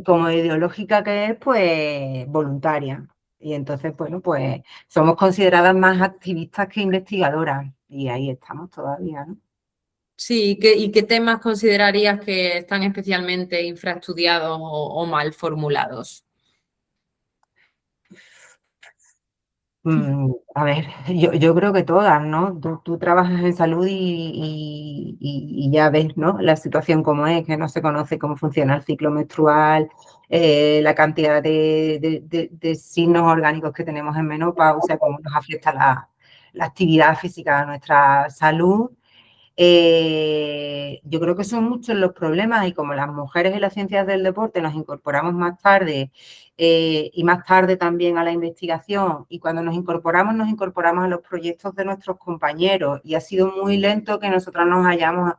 Como ideológica que es, pues, voluntaria. Y entonces, bueno, pues somos consideradas más activistas que investigadoras. Y ahí estamos todavía, ¿no? Sí, ¿y qué temas considerarías que están especialmente infraestudiados o mal formulados? A ver, yo creo que todas, ¿no? Tú trabajas en salud y ya ves, ¿no? La situación como es, que no se conoce cómo funciona el ciclo menstrual, la cantidad de signos orgánicos que tenemos en menopausia, cómo nos afecta la actividad física a nuestra salud. Yo creo que son muchos los problemas y como las mujeres en las ciencias del deporte nos incorporamos más tarde y más tarde también a la investigación y cuando nos incorporamos a los proyectos de nuestros compañeros y ha sido muy lento que nosotras nos hayamos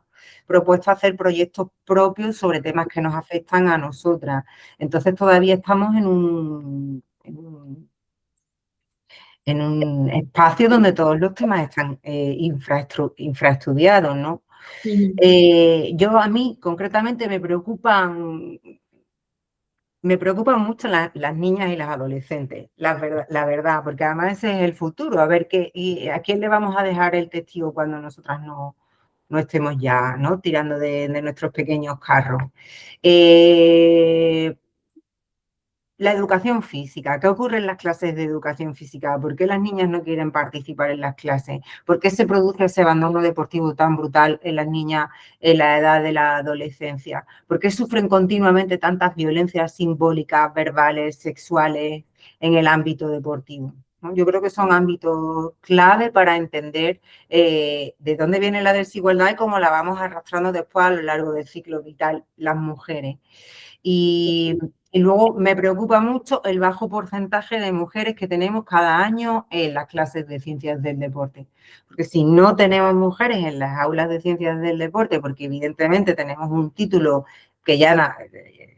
propuesto hacer proyectos propios sobre temas que nos afectan a nosotras. Entonces todavía estamos en un espacio donde todos los temas están infraestudiados, ¿no? A mí concretamente me preocupan mucho las niñas y las adolescentes, la verdad, porque además ese es el futuro, a ver a quién le vamos a dejar el testigo cuando nosotras no estemos ya, ¿no? Tirando de nuestros pequeños carros. La educación física. ¿Qué ocurre en las clases de educación física? ¿Por qué las niñas no quieren participar en las clases? ¿Por qué se produce ese abandono deportivo tan brutal en las niñas en la edad de la adolescencia? ¿Por qué sufren continuamente tantas violencias simbólicas, verbales, sexuales en el ámbito deportivo? ¿No? Yo creo que son ámbitos clave para entender de dónde viene la desigualdad y cómo la vamos arrastrando después a lo largo del ciclo vital las mujeres. Y luego me preocupa mucho el bajo porcentaje de mujeres que tenemos cada año en las clases de ciencias del deporte. Porque si no tenemos mujeres en las aulas de ciencias del deporte, porque evidentemente tenemos un título que ya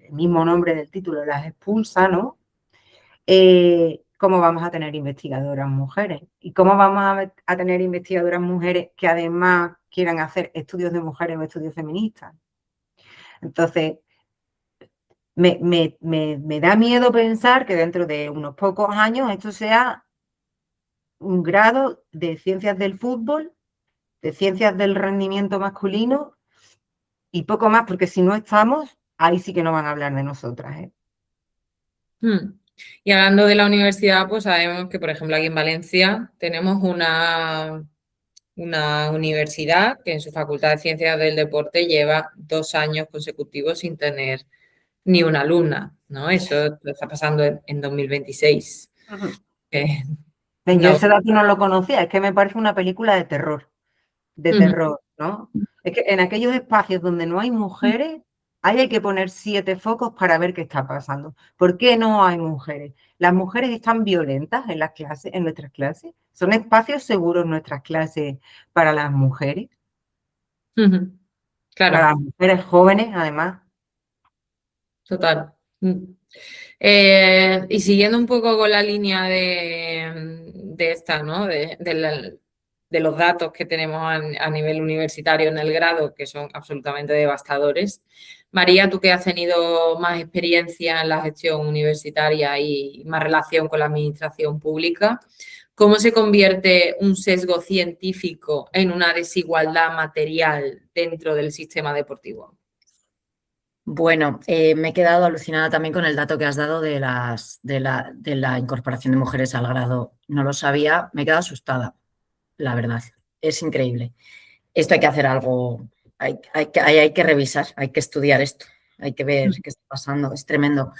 el mismo nombre del título las expulsa, ¿no? ¿Cómo vamos a tener investigadoras mujeres? ¿Y cómo vamos a tener investigadoras mujeres que además quieran hacer estudios de mujeres o estudios feministas? Entonces, me da miedo pensar que dentro de unos pocos años esto sea un grado de ciencias del fútbol, de ciencias del rendimiento masculino y poco más, porque si no estamos, ahí sí que no van a hablar de nosotras, ¿eh? Y hablando de la universidad, pues sabemos que, por ejemplo, aquí en Valencia tenemos una universidad que en su Facultad de Ciencias del Deporte lleva 2 años consecutivos sin tener ni una alumna, ¿no? Eso está pasando en 2026. Yo ese dato no lo conocía, es que me parece una película de terror, ¿no? Es que en aquellos espacios donde no hay mujeres, ahí hay que poner 7 focos para ver qué está pasando. ¿Por qué no hay mujeres? ¿Las mujeres están violentas en las clases, en nuestras clases? ¿Son espacios seguros nuestras clases para las mujeres? Claro. Para las mujeres jóvenes, además. Total. Y siguiendo un poco con la línea de esta, ¿no? De los datos que tenemos a nivel universitario en el grado, que son absolutamente devastadores. María, tú que has tenido más experiencia en la gestión universitaria y más relación con la administración pública, ¿cómo se convierte un sesgo científico en una desigualdad material dentro del sistema deportivo? Bueno, me he quedado alucinada también con el dato que has dado de la incorporación de mujeres al grado. No lo sabía, me he quedado asustada, la verdad. Es increíble. Esto hay que hacer algo, hay que revisar, hay que estudiar esto, hay que ver qué está pasando, es tremendo.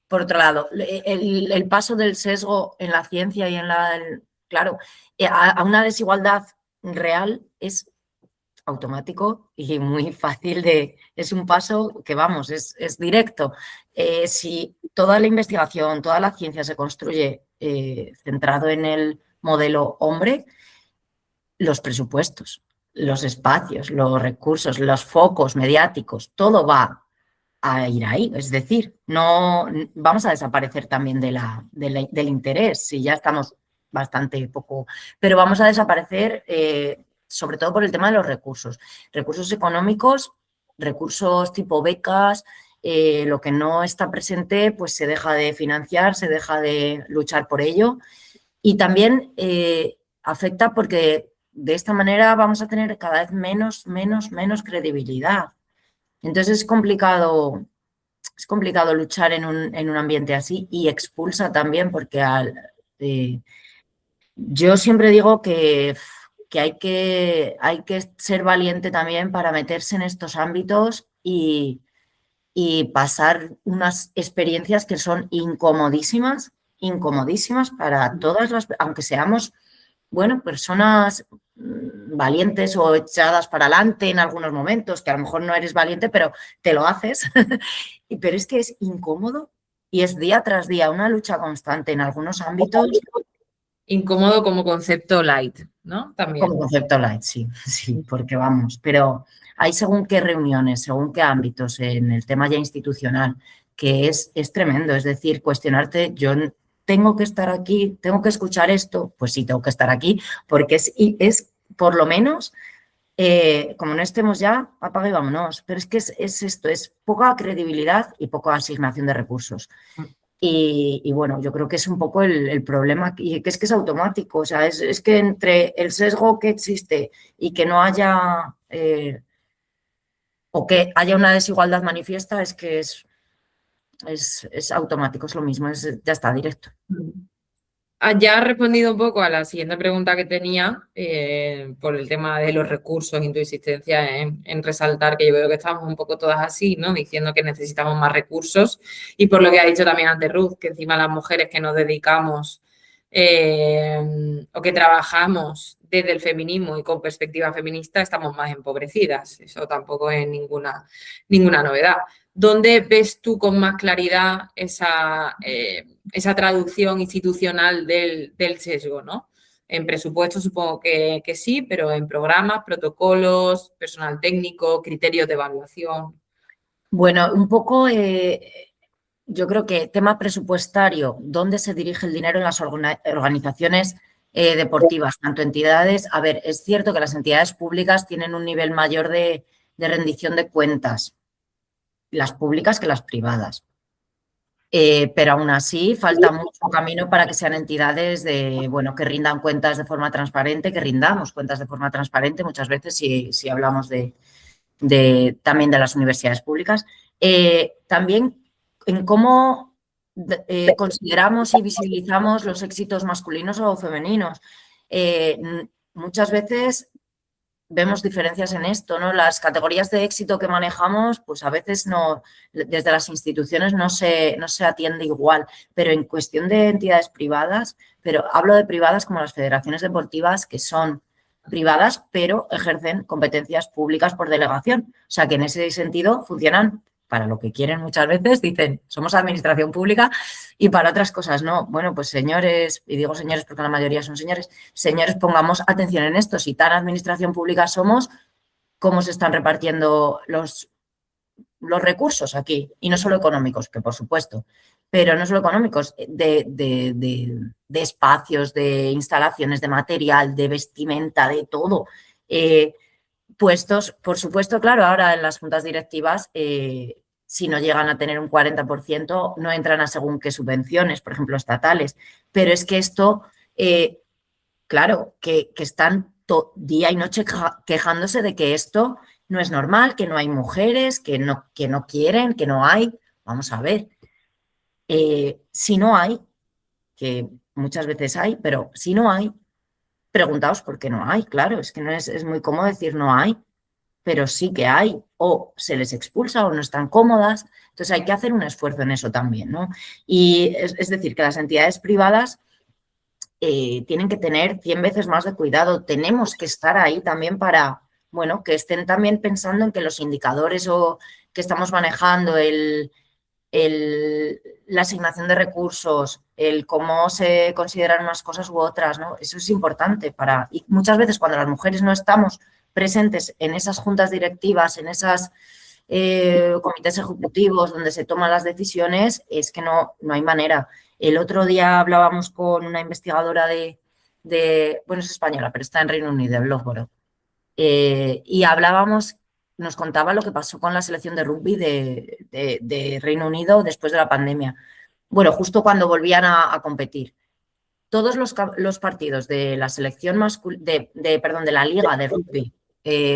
Por otro lado, el paso del sesgo en la ciencia y claro, a una desigualdad real es automático y muy fácil es un paso que vamos, es directo. Si toda la investigación, toda la ciencia se construye centrado en el modelo hombre, los presupuestos, los espacios, los recursos, los focos mediáticos, todo va a ir ahí. Es decir, no vamos a desaparecer también del interés, si ya estamos bastante poco, pero vamos a desaparecer sobre todo por el tema de los recursos económicos, recursos tipo becas, lo que no está presente pues se deja de financiar, se deja de luchar por ello y también afecta porque de esta manera vamos a tener cada vez menos credibilidad. Entonces es complicado luchar en un ambiente así y expulsa también porque yo siempre digo que hay que ser valiente también para meterse en estos ámbitos y pasar unas experiencias que son incomodísimas para todas aunque seamos, bueno, personas valientes o echadas para adelante en algunos momentos, que a lo mejor no eres valiente, pero te lo haces. Pero es que es incómodo y es día tras día una lucha constante en algunos ámbitos. Incómodo como concepto light, ¿no? También. Como concepto light, sí, porque vamos, pero hay según qué reuniones, según qué ámbitos en el tema ya institucional, que es tremendo, es decir, cuestionarte, yo tengo que estar aquí, tengo que escuchar esto, pues sí, tengo que estar aquí, porque es por lo menos, como no estemos ya, apaga y vámonos, pero es que es esto, es poca credibilidad y poca asignación de recursos. Y bueno, yo creo que es un poco el problema, y que es automático, o sea, es que entre el sesgo que existe y que no haya, o que haya una desigualdad manifiesta, es que es automático, es lo mismo, ya está, directo. Ya has respondido un poco a la siguiente pregunta que tenía por el tema de los recursos y tu insistencia en resaltar que yo veo que estamos un poco todas así, ¿no? Diciendo que necesitamos más recursos y por lo que ha dicho también antes Ruth, que encima las mujeres que nos dedicamos o que trabajamos desde el feminismo y con perspectiva feminista estamos más empobrecidas. Eso tampoco es ninguna novedad. ¿Dónde ves tú con más claridad esa traducción institucional del sesgo, ¿no? En presupuesto supongo que sí, pero en programas, protocolos, personal técnico, criterios de evaluación. Bueno, un poco, yo creo que tema presupuestario, dónde se dirige el dinero en las organizaciones deportivas, tanto entidades. A ver, es cierto que las entidades públicas tienen un nivel mayor de rendición de cuentas, las públicas que las privadas. Pero aún así falta mucho camino para que sean entidades que rindan cuentas de forma transparente, que rindamos cuentas de forma transparente muchas veces si hablamos también de las universidades públicas. También en cómo consideramos y visibilizamos los éxitos masculinos o femeninos. Muchas veces vemos diferencias en esto, ¿no? Las categorías de éxito que manejamos, pues a veces no, desde las instituciones no se atiende igual, pero en cuestión de entidades privadas, pero hablo de privadas como las federaciones deportivas, que son privadas, pero ejercen competencias públicas por delegación. O sea, que en ese sentido funcionan para lo que quieren muchas veces, dicen, somos administración pública, y para otras cosas no. Bueno, pues señores, y digo señores porque la mayoría son señores, pongamos atención en esto. Si tan administración pública somos, ¿cómo se están repartiendo los recursos aquí? Y no solo económicos, que por supuesto, pero no solo económicos, de espacios, de instalaciones, de material, de vestimenta, de todo. Puestos, por supuesto, claro, ahora en las juntas directivas, si no llegan a tener un 40%, no entran a según qué subvenciones, por ejemplo, estatales. Pero es que esto, claro, que están día y noche quejándose de que esto no es normal, que no hay mujeres, que no quieren, que no hay. Vamos a ver, si no hay, que muchas veces hay, pero si no hay, preguntaos por qué no hay. Claro, es que no es muy cómodo decir no hay, pero sí que hay, o se les expulsa o no están cómodas. Entonces hay que hacer un esfuerzo en eso también, ¿no? Y es decir, que las entidades privadas tienen que tener 100 veces más de cuidado. Tenemos que estar ahí también para, bueno, que estén también pensando en que los indicadores o que estamos manejando, la asignación de recursos, el cómo se consideran unas cosas u otras, ¿no? Eso es importante y muchas veces cuando las mujeres no estamos presentes en esas juntas directivas, en esos comités ejecutivos donde se toman las decisiones, es que no hay manera. El otro día hablábamos con una investigadora bueno, es española, pero está en Reino Unido, en Loughborough, y nos contaba lo que pasó con la selección de rugby de Reino Unido después de la pandemia. Bueno, justo cuando volvían a competir. Todos los partidos de la selección de la liga de rugby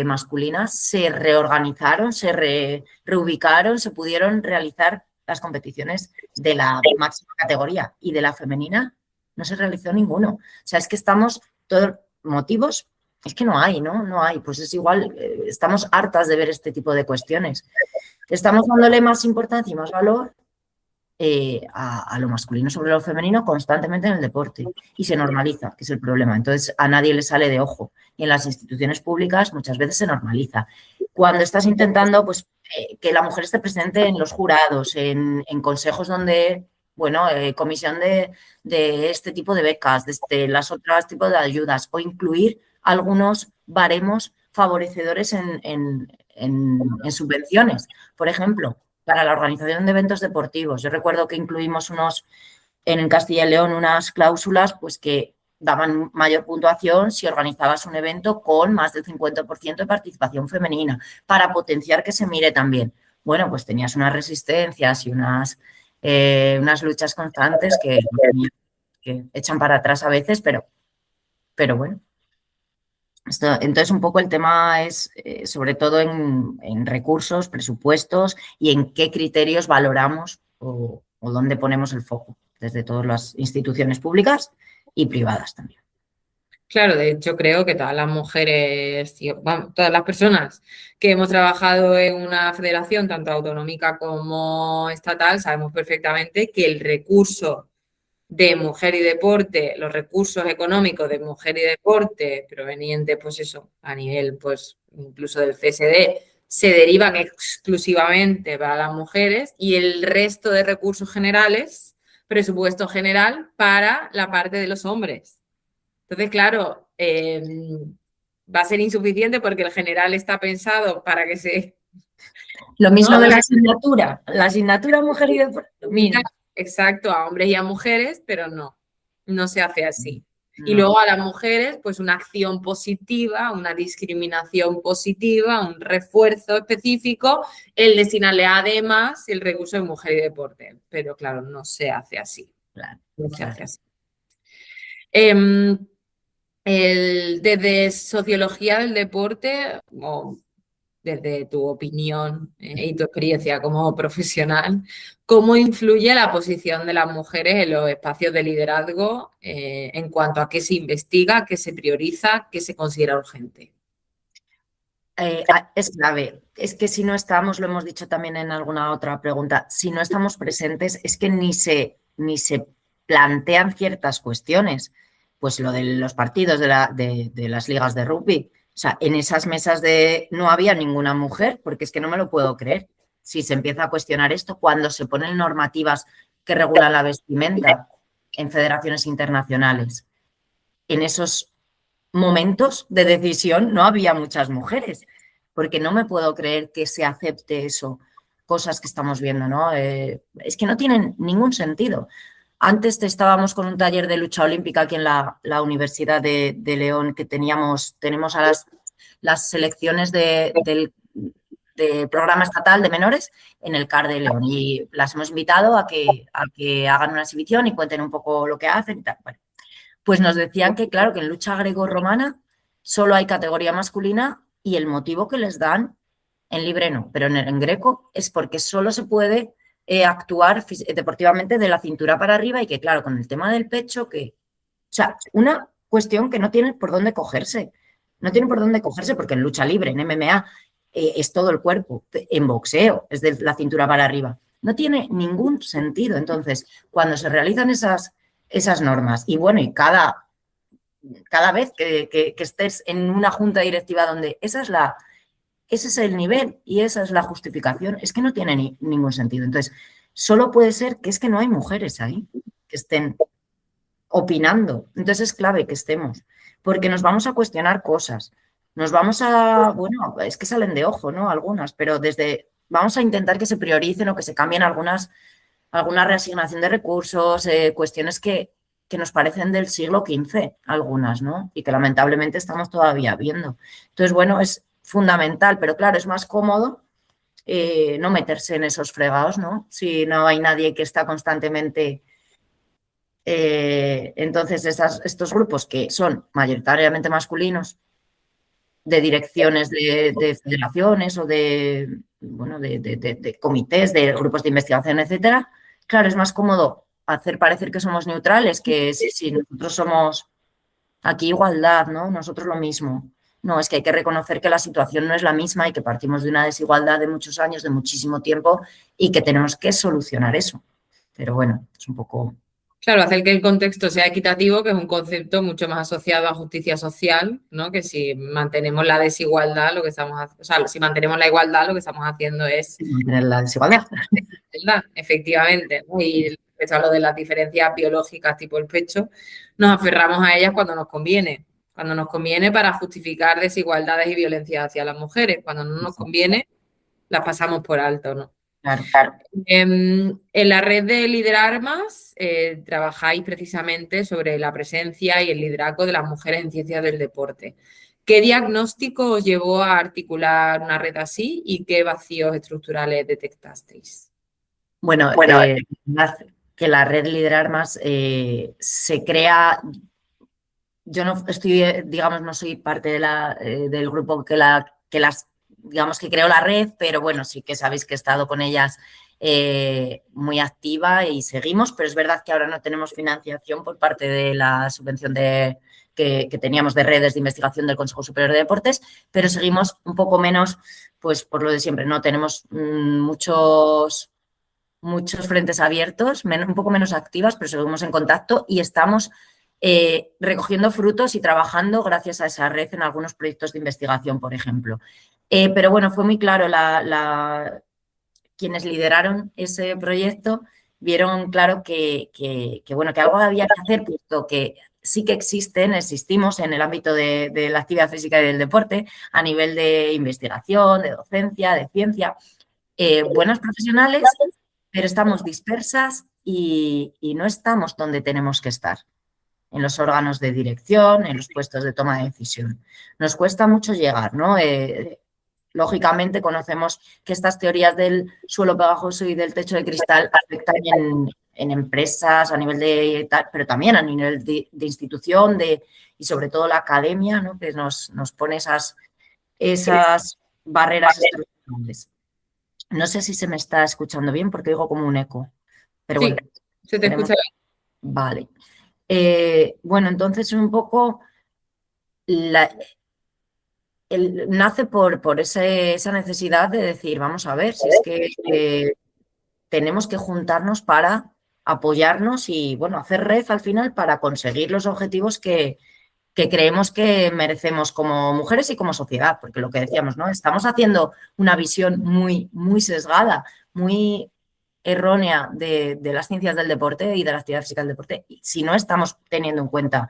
masculina se reorganizaron, se reubicaron, se pudieron realizar las competiciones de la máxima categoría, y de la femenina no se realizó ninguno. O sea, es que estamos todos motivos. Es que no hay, ¿no? No hay. Pues es igual, estamos hartas de ver este tipo de cuestiones. Estamos dándole más importancia y más valor a lo masculino sobre lo femenino constantemente en el deporte y se normaliza, que es el problema. Entonces, a nadie le sale de ojo y en las instituciones públicas muchas veces se normaliza. Cuando estás intentando pues, que la mujer esté presente en los jurados, en consejos donde, bueno, comisión de este tipo de becas, de las otras tipos de ayudas o incluir algunos baremos favorecedores en subvenciones, por ejemplo, para la organización de eventos deportivos. Yo recuerdo que incluimos en Castilla y León unas cláusulas pues, que daban mayor puntuación si organizabas un evento con más del 50% de participación femenina, para potenciar que se mire también. Bueno, pues tenías unas resistencias y unas luchas constantes que echan para atrás a veces, pero bueno. Entonces, un poco el tema es, sobre todo, en recursos, presupuestos y en qué criterios valoramos o dónde ponemos el foco, desde todas las instituciones públicas y privadas también. Claro, de hecho creo que todas las mujeres, todas las personas que hemos trabajado en una federación, tanto autonómica como estatal, sabemos perfectamente que el recurso de mujer y deporte, los recursos económicos de mujer y deporte provenientes, pues eso, a nivel, pues incluso del CSD, se derivan exclusivamente para las mujeres y el resto de recursos generales, presupuesto general, para la parte de los hombres. Entonces, claro, va a ser insuficiente porque el general está pensado para que se... Lo mismo ¿no? De la asignatura mujer y deporte. Exacto, a hombres y a mujeres, pero no se hace así. No. Y luego a las mujeres, pues una acción positiva, una discriminación positiva, un refuerzo específico, el destinarle además el recurso de mujer y deporte. Pero claro, no se hace así. Claro, no se hace así. Desde sociología del deporte, o desde tu opinión y tu experiencia como profesional, ¿cómo influye la posición de las mujeres en los espacios de liderazgo en cuanto a qué se investiga, qué se prioriza, qué se considera urgente? Es clave. Es que si no estamos, lo hemos dicho también en alguna otra pregunta, si no estamos presentes es que ni se plantean ciertas cuestiones. Pues lo de los partidos de las ligas de rugby. O sea, en esas mesas no había ninguna mujer, porque es que no me lo puedo creer. Si se empieza a cuestionar esto, cuando se ponen normativas que regulan la vestimenta en federaciones internacionales, en esos momentos de decisión no había muchas mujeres, porque no me puedo creer que se acepte eso, cosas que estamos viendo, ¿no? Es que no tienen ningún sentido. Antes estábamos con un taller de lucha olímpica aquí en la Universidad de León, que tenemos a las selecciones del programa estatal de menores en el CAR de León, y las hemos invitado a que hagan una exhibición y cuenten un poco lo que hacen y tal. Bueno, pues nos decían que, claro, que en lucha grecorromana solo hay categoría masculina y el motivo que les dan en libre no, pero en greco es porque solo se puede actuar deportivamente de la cintura para arriba y que, claro, con el tema del pecho, o sea, una cuestión que no tiene por dónde cogerse. No tiene por dónde cogerse porque en lucha libre, en MMA, es todo el cuerpo. En boxeo es de la cintura para arriba. No tiene ningún sentido. Entonces, cuando se realizan esas normas y bueno, y cada vez que estés en una junta directiva donde ese es el nivel y esa es la justificación, es que no tiene ningún sentido. Entonces, solo puede ser que es que no hay mujeres ahí que estén opinando. Entonces es clave que estemos, porque nos vamos a cuestionar cosas. Nos vamos bueno, es que salen de ojo, ¿no? Algunas, pero vamos a intentar que se prioricen o que se cambien alguna reasignación de recursos, cuestiones que nos parecen del siglo XV, algunas, ¿no? Y que lamentablemente estamos todavía viendo. Entonces, bueno, es fundamental, pero claro, es más cómodo no meterse en esos fregados, ¿no? Si no hay nadie que está constantemente... entonces, estos grupos que son mayoritariamente masculinos, de direcciones de federaciones o de comités, de grupos de investigación, etcétera, claro, es más cómodo hacer parecer que somos neutrales, que si nosotros somos aquí igualdad, ¿no? Nosotros lo mismo. No, es que hay que reconocer que la situación no es la misma y que partimos de una desigualdad de muchos años, de muchísimo tiempo, y que tenemos que solucionar eso. Pero bueno, es un poco... Claro, hacer que el contexto sea equitativo, que es un concepto mucho más asociado a justicia social, ¿no? Que si mantenemos la desigualdad, lo que estamos haciendo, o sea, si mantenemos la igualdad, lo que estamos haciendo es mantener la desigualdad. igualdad, efectivamente, ¿no? Y respecto a lo de las diferencias biológicas tipo el pecho, nos aferramos a ellas cuando nos conviene. Cuando nos conviene para justificar desigualdades y violencia hacia las mujeres. Cuando no nos conviene, las pasamos por alto, ¿no? Claro. En la red de Liderarmas trabajáis precisamente sobre la presencia y el liderazgo de las mujeres en ciencias del deporte. ¿Qué diagnóstico os llevó a articular una red así y qué vacíos estructurales detectasteis? Bueno, que la red Liderar Más se crea. Yo no estoy, digamos, no soy parte del grupo digamos, que creó la red, pero bueno, sí que sabéis que he estado con ellas muy activa y seguimos, pero es verdad que ahora no tenemos financiación por parte de la subvención que teníamos de redes de investigación del Consejo Superior de Deportes, pero seguimos un poco menos, pues por lo de siempre, ¿no? Tenemos muchos frentes abiertos, un poco menos activas, pero seguimos en contacto y estamos recogiendo frutos y trabajando gracias a esa red en algunos proyectos de investigación, por ejemplo. Pero bueno, fue muy claro, quienes lideraron ese proyecto vieron claro que algo había que hacer, puesto que sí que existimos en el ámbito de la actividad física y del deporte, a nivel de investigación, de docencia, de ciencia, buenas profesionales, pero estamos dispersas y no estamos donde tenemos que estar, en los órganos de dirección, en los puestos de toma de decisión. Nos cuesta mucho llegar, ¿no? Lógicamente conocemos que estas teorías del suelo pegajoso y del techo de cristal afectan en empresas a nivel de tal, pero también a nivel de institución y sobre todo la academia, ¿no? Que nos pone esas barreras estructurales. No sé si se me está escuchando bien porque oigo como un eco. Pero Sí, bueno, se te escucha bien. Vale. Bueno, entonces un poco nace por esa necesidad de decir, vamos a ver, si es que tenemos que juntarnos para apoyarnos y, bueno, hacer red al final para conseguir los objetivos que creemos que merecemos como mujeres y como sociedad, porque lo que decíamos, ¿no? Estamos haciendo una visión muy, muy sesgada, muy errónea de las ciencias del deporte y de la actividad física del deporte, si no estamos teniendo en cuenta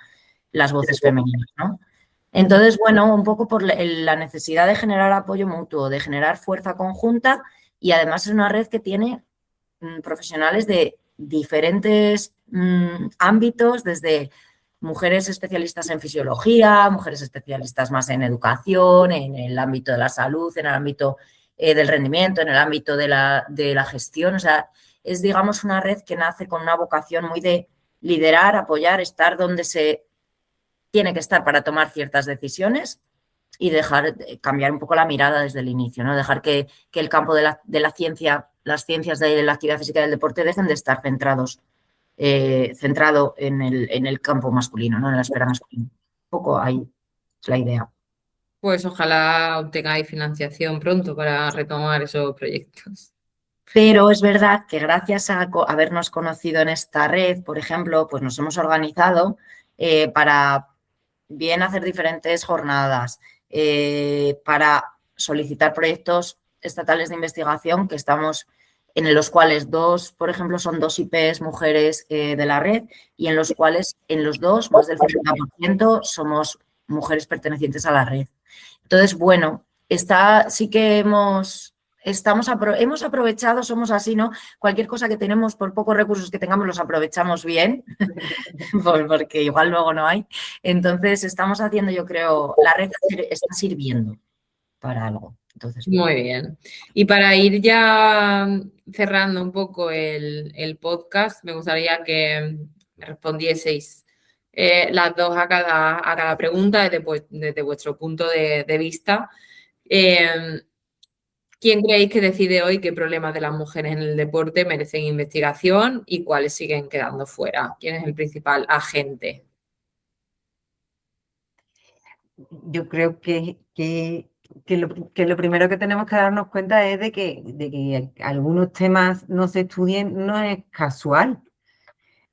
las voces femeninas, ¿no? Entonces, bueno, un poco por la necesidad de generar apoyo mutuo, de generar fuerza conjunta y además es una red que tiene profesionales de diferentes ámbitos, desde mujeres especialistas en fisiología, mujeres especialistas más en educación, en el ámbito de la salud, en el ámbito del rendimiento, en el ámbito de la gestión. O sea, es, digamos, una red que nace con una vocación muy de liderar, apoyar, estar donde se tiene que estar para tomar ciertas decisiones y cambiar un poco la mirada desde el inicio, ¿no? Dejar que el campo de la ciencia, las ciencias de la actividad física y del deporte dejen de estar centrado en el campo masculino, ¿no? En la esfera masculina. Un poco ahí es la idea. Pues ojalá obtengáis financiación pronto para retomar esos proyectos. Pero es verdad que gracias a habernos conocido en esta red, por ejemplo, pues nos hemos organizado para bien hacer diferentes jornadas, para solicitar proyectos estatales de investigación en los cuales por ejemplo, son 2 IPs mujeres de la red y en los cuales en los 2, más del 50% somos mujeres pertenecientes a la red. Entonces, bueno, sí que hemos aprovechado, somos así, ¿no? Cualquier cosa que tenemos, por pocos recursos que tengamos, los aprovechamos bien, porque igual luego no hay. Entonces, estamos haciendo, yo creo, la red está sirviendo para algo. Entonces, muy bien. Y para ir ya cerrando un poco el podcast, me gustaría que respondieseis las dos a cada pregunta desde vuestro punto de vista. ¿Quién creéis que decide hoy qué problemas de las mujeres en el deporte merecen investigación y cuáles siguen quedando fuera? ¿Quién es el principal agente? Yo creo que que lo primero que tenemos que darnos cuenta es de que algunos temas no se estudien, no es casual.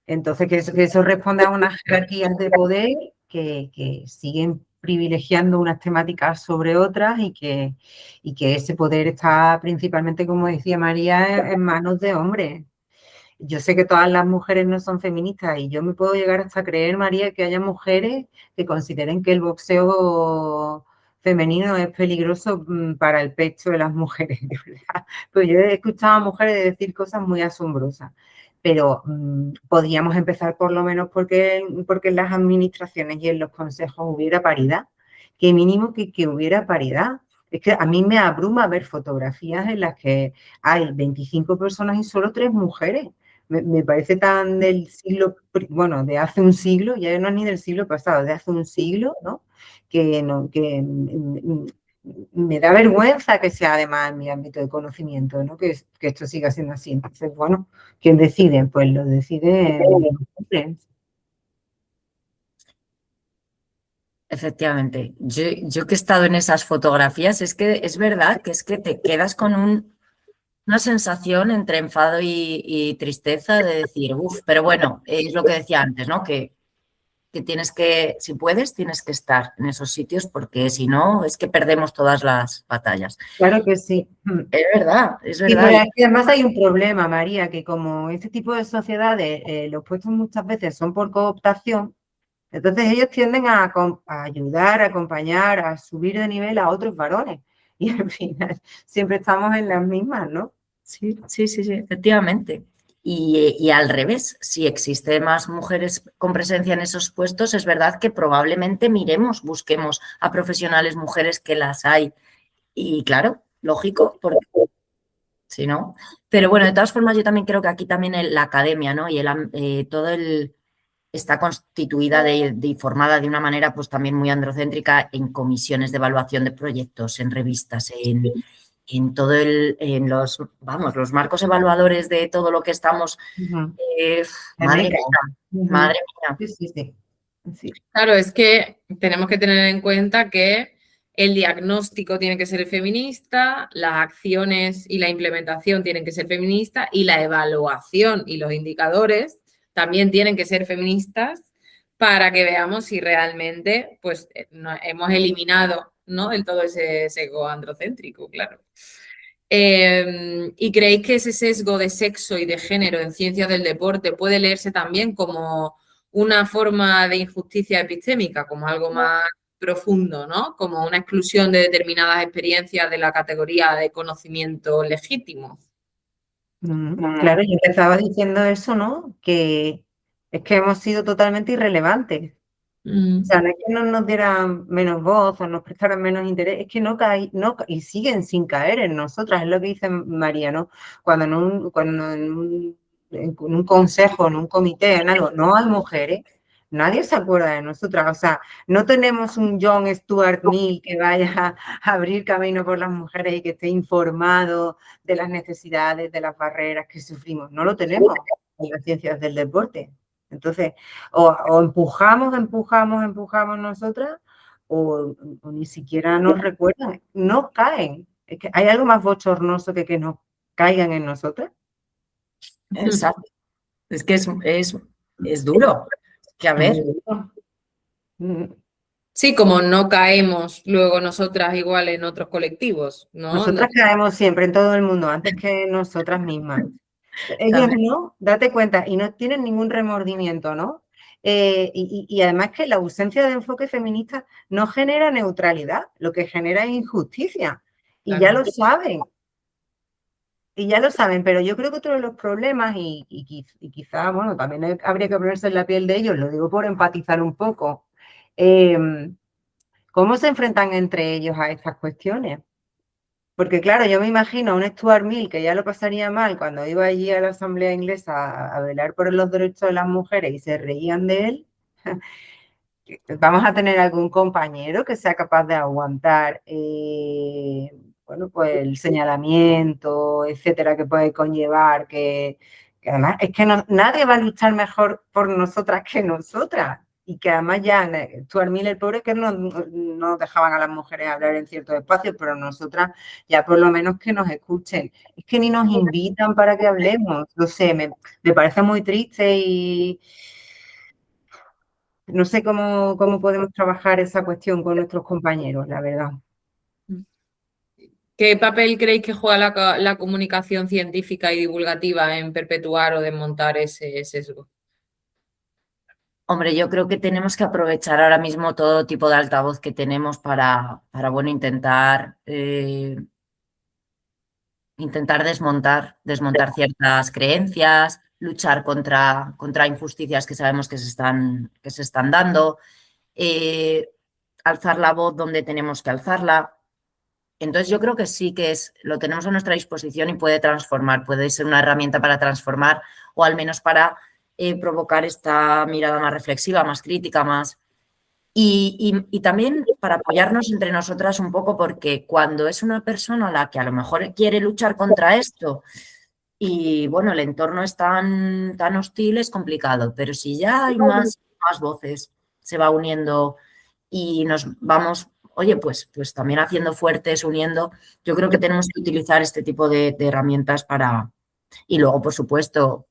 Entonces, que eso responde a unas jerarquías de poder que siguen privilegiando unas temáticas sobre otras y que ese poder está principalmente, como decía María, en manos de hombres. Yo sé que todas las mujeres no son feministas y yo me puedo llegar hasta creer, María, que haya mujeres que consideren que el boxeo femenino es peligroso para el pecho de las mujeres, de verdad. Pues yo he escuchado a mujeres decir cosas muy asombrosas, pero podríamos empezar por lo menos porque en las administraciones y en los consejos hubiera paridad, que mínimo que hubiera paridad. Es que a mí me abruma ver fotografías en las que hay 25 personas y solo 3 mujeres. Me parece tan del siglo, bueno, de hace un siglo, ya no es ni del siglo pasado, de hace un siglo, ¿no? Que me da vergüenza que sea además en mi ámbito de conocimiento, ¿no? Que esto siga siendo así. Entonces, bueno, ¿quién decide? Pues lo decide los hombres. Efectivamente. Yo que he estado en esas fotografías, es que es verdad que es que te quedas con una sensación entre enfado y tristeza de decir, uff, pero bueno, es lo que decía antes, ¿no? Que tienes que, si puedes, tienes que estar en esos sitios porque si no, es que perdemos todas las batallas. Claro que sí. Es verdad, es Y verdad. pero aquí además hay un problema, María, que como este tipo de sociedades, los puestos muchas veces son por cooptación, entonces ellos tienden a ayudar, a acompañar, a subir de nivel a otros varones. Y al final siempre estamos en las mismas, ¿no? Sí, sí, sí, sí, efectivamente. Y al revés, si existen más mujeres con presencia en esos puestos, es verdad que probablemente miremos, busquemos a profesionales mujeres que las hay. Y claro, lógico, porque si no. Pero bueno, de todas formas, yo también creo que aquí también la academia, ¿no? Y está constituida y formada de una manera pues también muy androcéntrica en comisiones de evaluación de proyectos, en revistas, en todo en los marcos evaluadores de todo lo que estamos. Madre mía, madre mía. Sí, sí, sí. Sí. Claro, es que tenemos que tener en cuenta que el diagnóstico tiene que ser feminista, las acciones y la implementación tienen que ser feministas y la evaluación y los indicadores también tienen que ser feministas para que veamos si realmente pues, hemos eliminado, ¿no?, el todo ese sesgo androcéntrico, claro. ¿Y creéis que ese sesgo de sexo y de género en ciencias del deporte puede leerse también como una forma de injusticia epistémica, como algo más profundo, ¿no? Como una exclusión de determinadas experiencias de la categoría de conocimiento legítimo? Claro, yo empezaba diciendo eso, ¿no? Que es que hemos sido totalmente irrelevantes. O sea, no es que no nos dieran menos voz o nos prestaran menos interés, es que y siguen sin caer en nosotras, es lo que dice María, ¿no? Cuando en un consejo, en un comité, en algo, no hay mujeres, nadie se acuerda de nosotras. O sea, no tenemos un John Stuart Mill que vaya a abrir camino por las mujeres y que esté informado de las necesidades, de las barreras que sufrimos. No lo tenemos en las ciencias del deporte. Entonces, o empujamos nosotras, o ni siquiera nos recuerdan, no caen. Es que hay algo más bochornoso que no caigan en nosotras. Exacto. Es que es duro. Que a ver. Sí, como no caemos luego nosotras igual en otros colectivos, ¿no? Nosotras caemos siempre en todo el mundo, antes que nosotras mismas. Ellos no, date cuenta, y no tienen ningún remordimiento, ¿no? Y además que la ausencia de enfoque feminista no genera neutralidad, lo que genera es injusticia. Y Claro. ya lo saben. Y ya lo saben, pero yo creo que otro de los problemas, y quizá, bueno, también habría que ponerse en la piel de ellos, lo digo por empatizar un poco, ¿cómo se enfrentan entre ellos a estas cuestiones? Porque claro, yo me imagino a un Stuart Mill que ya lo pasaría mal cuando iba allí a la Asamblea Inglesa a velar por los derechos de las mujeres y se reían de él. Vamos a tener algún compañero que sea capaz de aguantar bueno, pues el señalamiento, etcétera, que puede conllevar, que además es que nadie va a luchar mejor por nosotras que nosotras. y que además ya Stuart Mill, el pobre, que no dejaban a las mujeres hablar en ciertos espacios, pero nosotras ya por lo menos que nos escuchen. Es que ni nos invitan para que hablemos, no sé, me parece muy triste y no sé cómo podemos trabajar esa cuestión con nuestros compañeros, la verdad. ¿Qué papel creéis que juega la comunicación científica y divulgativa en perpetuar o desmontar ese sesgo? Hombre, yo creo que tenemos que aprovechar ahora mismo todo tipo de altavoz que tenemos para bueno, intentar desmontar ciertas creencias, luchar contra injusticias que sabemos que se están dando, alzar la voz donde tenemos que alzarla. Entonces yo creo que sí que lo tenemos a nuestra disposición y puede transformar, puede ser una herramienta para transformar o al menos para provocar esta mirada más reflexiva, más crítica, más... Y también para apoyarnos entre nosotras un poco, porque cuando es una persona la que a lo mejor quiere luchar contra esto y bueno, el entorno es tan hostil, es complicado, pero si ya hay más voces, se va uniendo y nos vamos, oye, pues también haciendo fuertes, uniendo, yo creo que tenemos que utilizar este tipo de herramientas para... Y luego, por supuesto,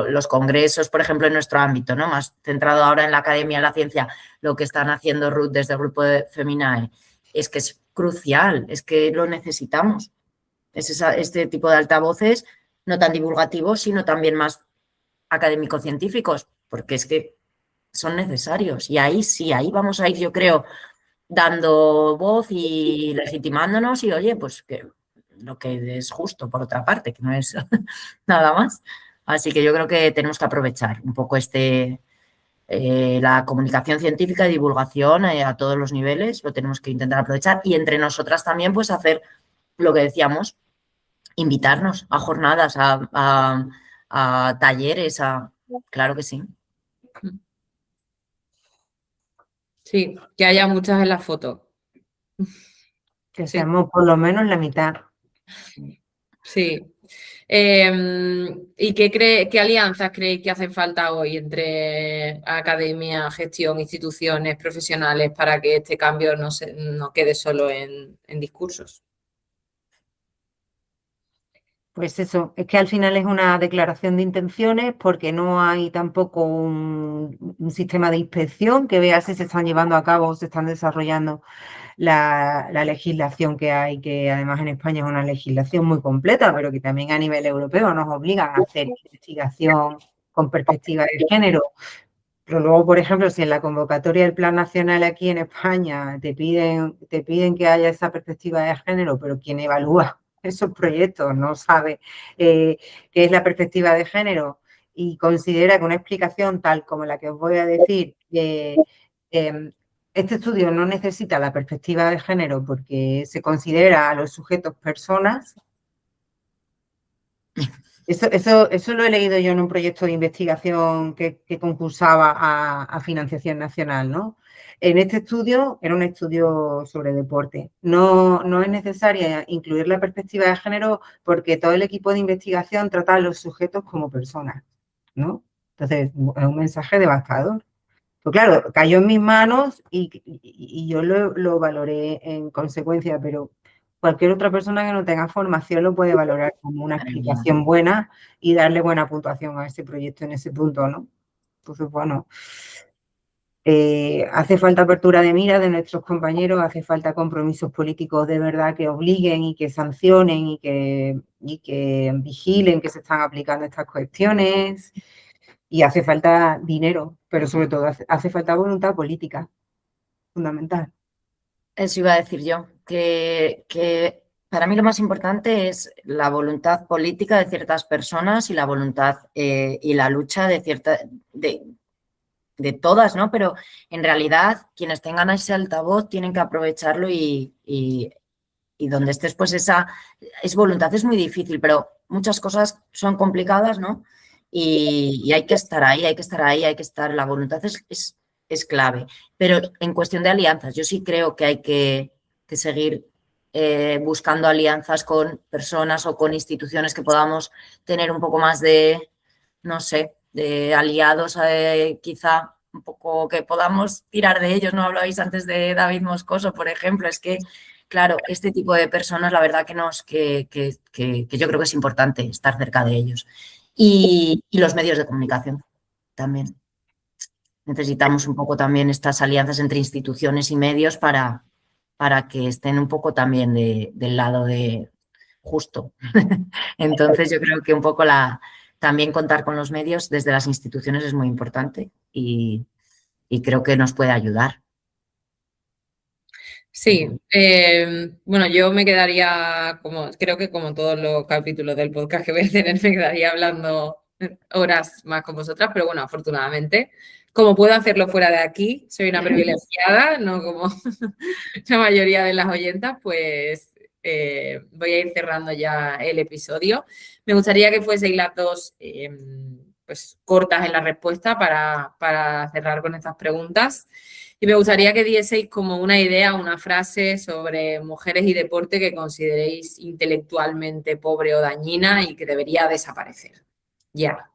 los congresos, por ejemplo, en nuestro ámbito, ¿no? Más centrado ahora en la academia de la ciencia, lo que están haciendo Ruth desde el grupo de Feminae, es que es crucial, es que lo necesitamos. Es este tipo de altavoces, no tan divulgativos, sino también más académico-científicos, porque es que son necesarios. Y ahí sí, ahí vamos a ir, yo creo, dando voz y legitimándonos y, oye, pues que lo que es justo, por otra parte, que no es nada más. Así que yo creo que tenemos que aprovechar un poco la comunicación científica y divulgación a todos los niveles, lo tenemos que intentar aprovechar y entre nosotras también pues hacer lo que decíamos, invitarnos a jornadas, a talleres, claro que sí. Sí, que haya muchas en la foto. Que Sí. seamos por lo menos la mitad. Sí. ¿Y qué alianzas creéis que hacen falta hoy entre academia, gestión, instituciones, profesionales para que este cambio no quede solo en discursos? Pues eso, es que al final es una declaración de intenciones porque no hay tampoco un sistema de inspección que vea si se están llevando a cabo o se están desarrollando la legislación que hay, que además en España es una legislación muy completa, pero que también a nivel europeo nos obligan a hacer investigación con perspectiva de género. Pero luego, por ejemplo, si en la convocatoria del Plan Nacional aquí en España te piden que haya esa perspectiva de género, pero quien evalúa esos proyectos no sabe qué es la perspectiva de género y considera que una explicación tal como la que os voy a decir, este estudio no necesita la perspectiva de género porque se considera a los sujetos personas. Eso lo he leído yo en un proyecto de investigación que concursaba a financiación nacional, ¿no? En este estudio, era un estudio sobre deporte. No es necesaria incluir la perspectiva de género porque todo el equipo de investigación trata a los sujetos como personas, ¿no? Entonces, es un mensaje devastador. Pues claro, cayó en mis manos y yo lo valoré en consecuencia, pero cualquier otra persona que no tenga formación lo puede valorar como una explicación buena y darle buena puntuación a ese proyecto en ese punto, ¿no? Entonces, bueno, hace falta apertura de mira de nuestros compañeros, hace falta compromisos políticos de verdad que obliguen y que sancionen y que vigilen que se están aplicando estas cuestiones. Y hace falta dinero, pero sobre todo hace falta voluntad política, fundamental. Eso iba a decir yo, que para mí lo más importante es la voluntad política de ciertas personas y la voluntad y la lucha de todas, ¿no? Pero en realidad quienes tengan ese altavoz tienen que aprovecharlo y donde estés, pues es voluntad, es muy difícil, pero muchas cosas son complicadas, ¿no? Y hay que estar ahí, hay que estar ahí, hay que estar, la voluntad es clave. Pero en cuestión de alianzas, yo sí creo que hay que seguir buscando alianzas con personas o con instituciones que podamos tener un poco más de, no sé, de aliados quizá un poco que podamos tirar de ellos, ¿no? Hablabais antes de David Moscoso, por ejemplo, es que, claro, este tipo de personas, la verdad que yo creo que es importante estar cerca de ellos. Y los medios de comunicación también. Necesitamos un poco también estas alianzas entre instituciones y medios para que estén un poco también del lado de justo. Entonces yo creo que un poco también contar con los medios desde las instituciones es muy importante y creo que nos puede ayudar. Sí, bueno, yo me quedaría, creo que como todos los capítulos del podcast que voy a tener, me quedaría hablando horas más con vosotras, pero bueno, afortunadamente, como puedo hacerlo fuera de aquí, soy una privilegiada, no como la mayoría de las oyentas, pues voy a ir cerrando ya el episodio. Me gustaría que fueseis las dos pues, cortas en la respuesta para cerrar con estas preguntas. Y me gustaría que dieseis como una idea, una frase sobre mujeres y deporte que consideréis intelectualmente pobre o dañina y que debería desaparecer. Ya.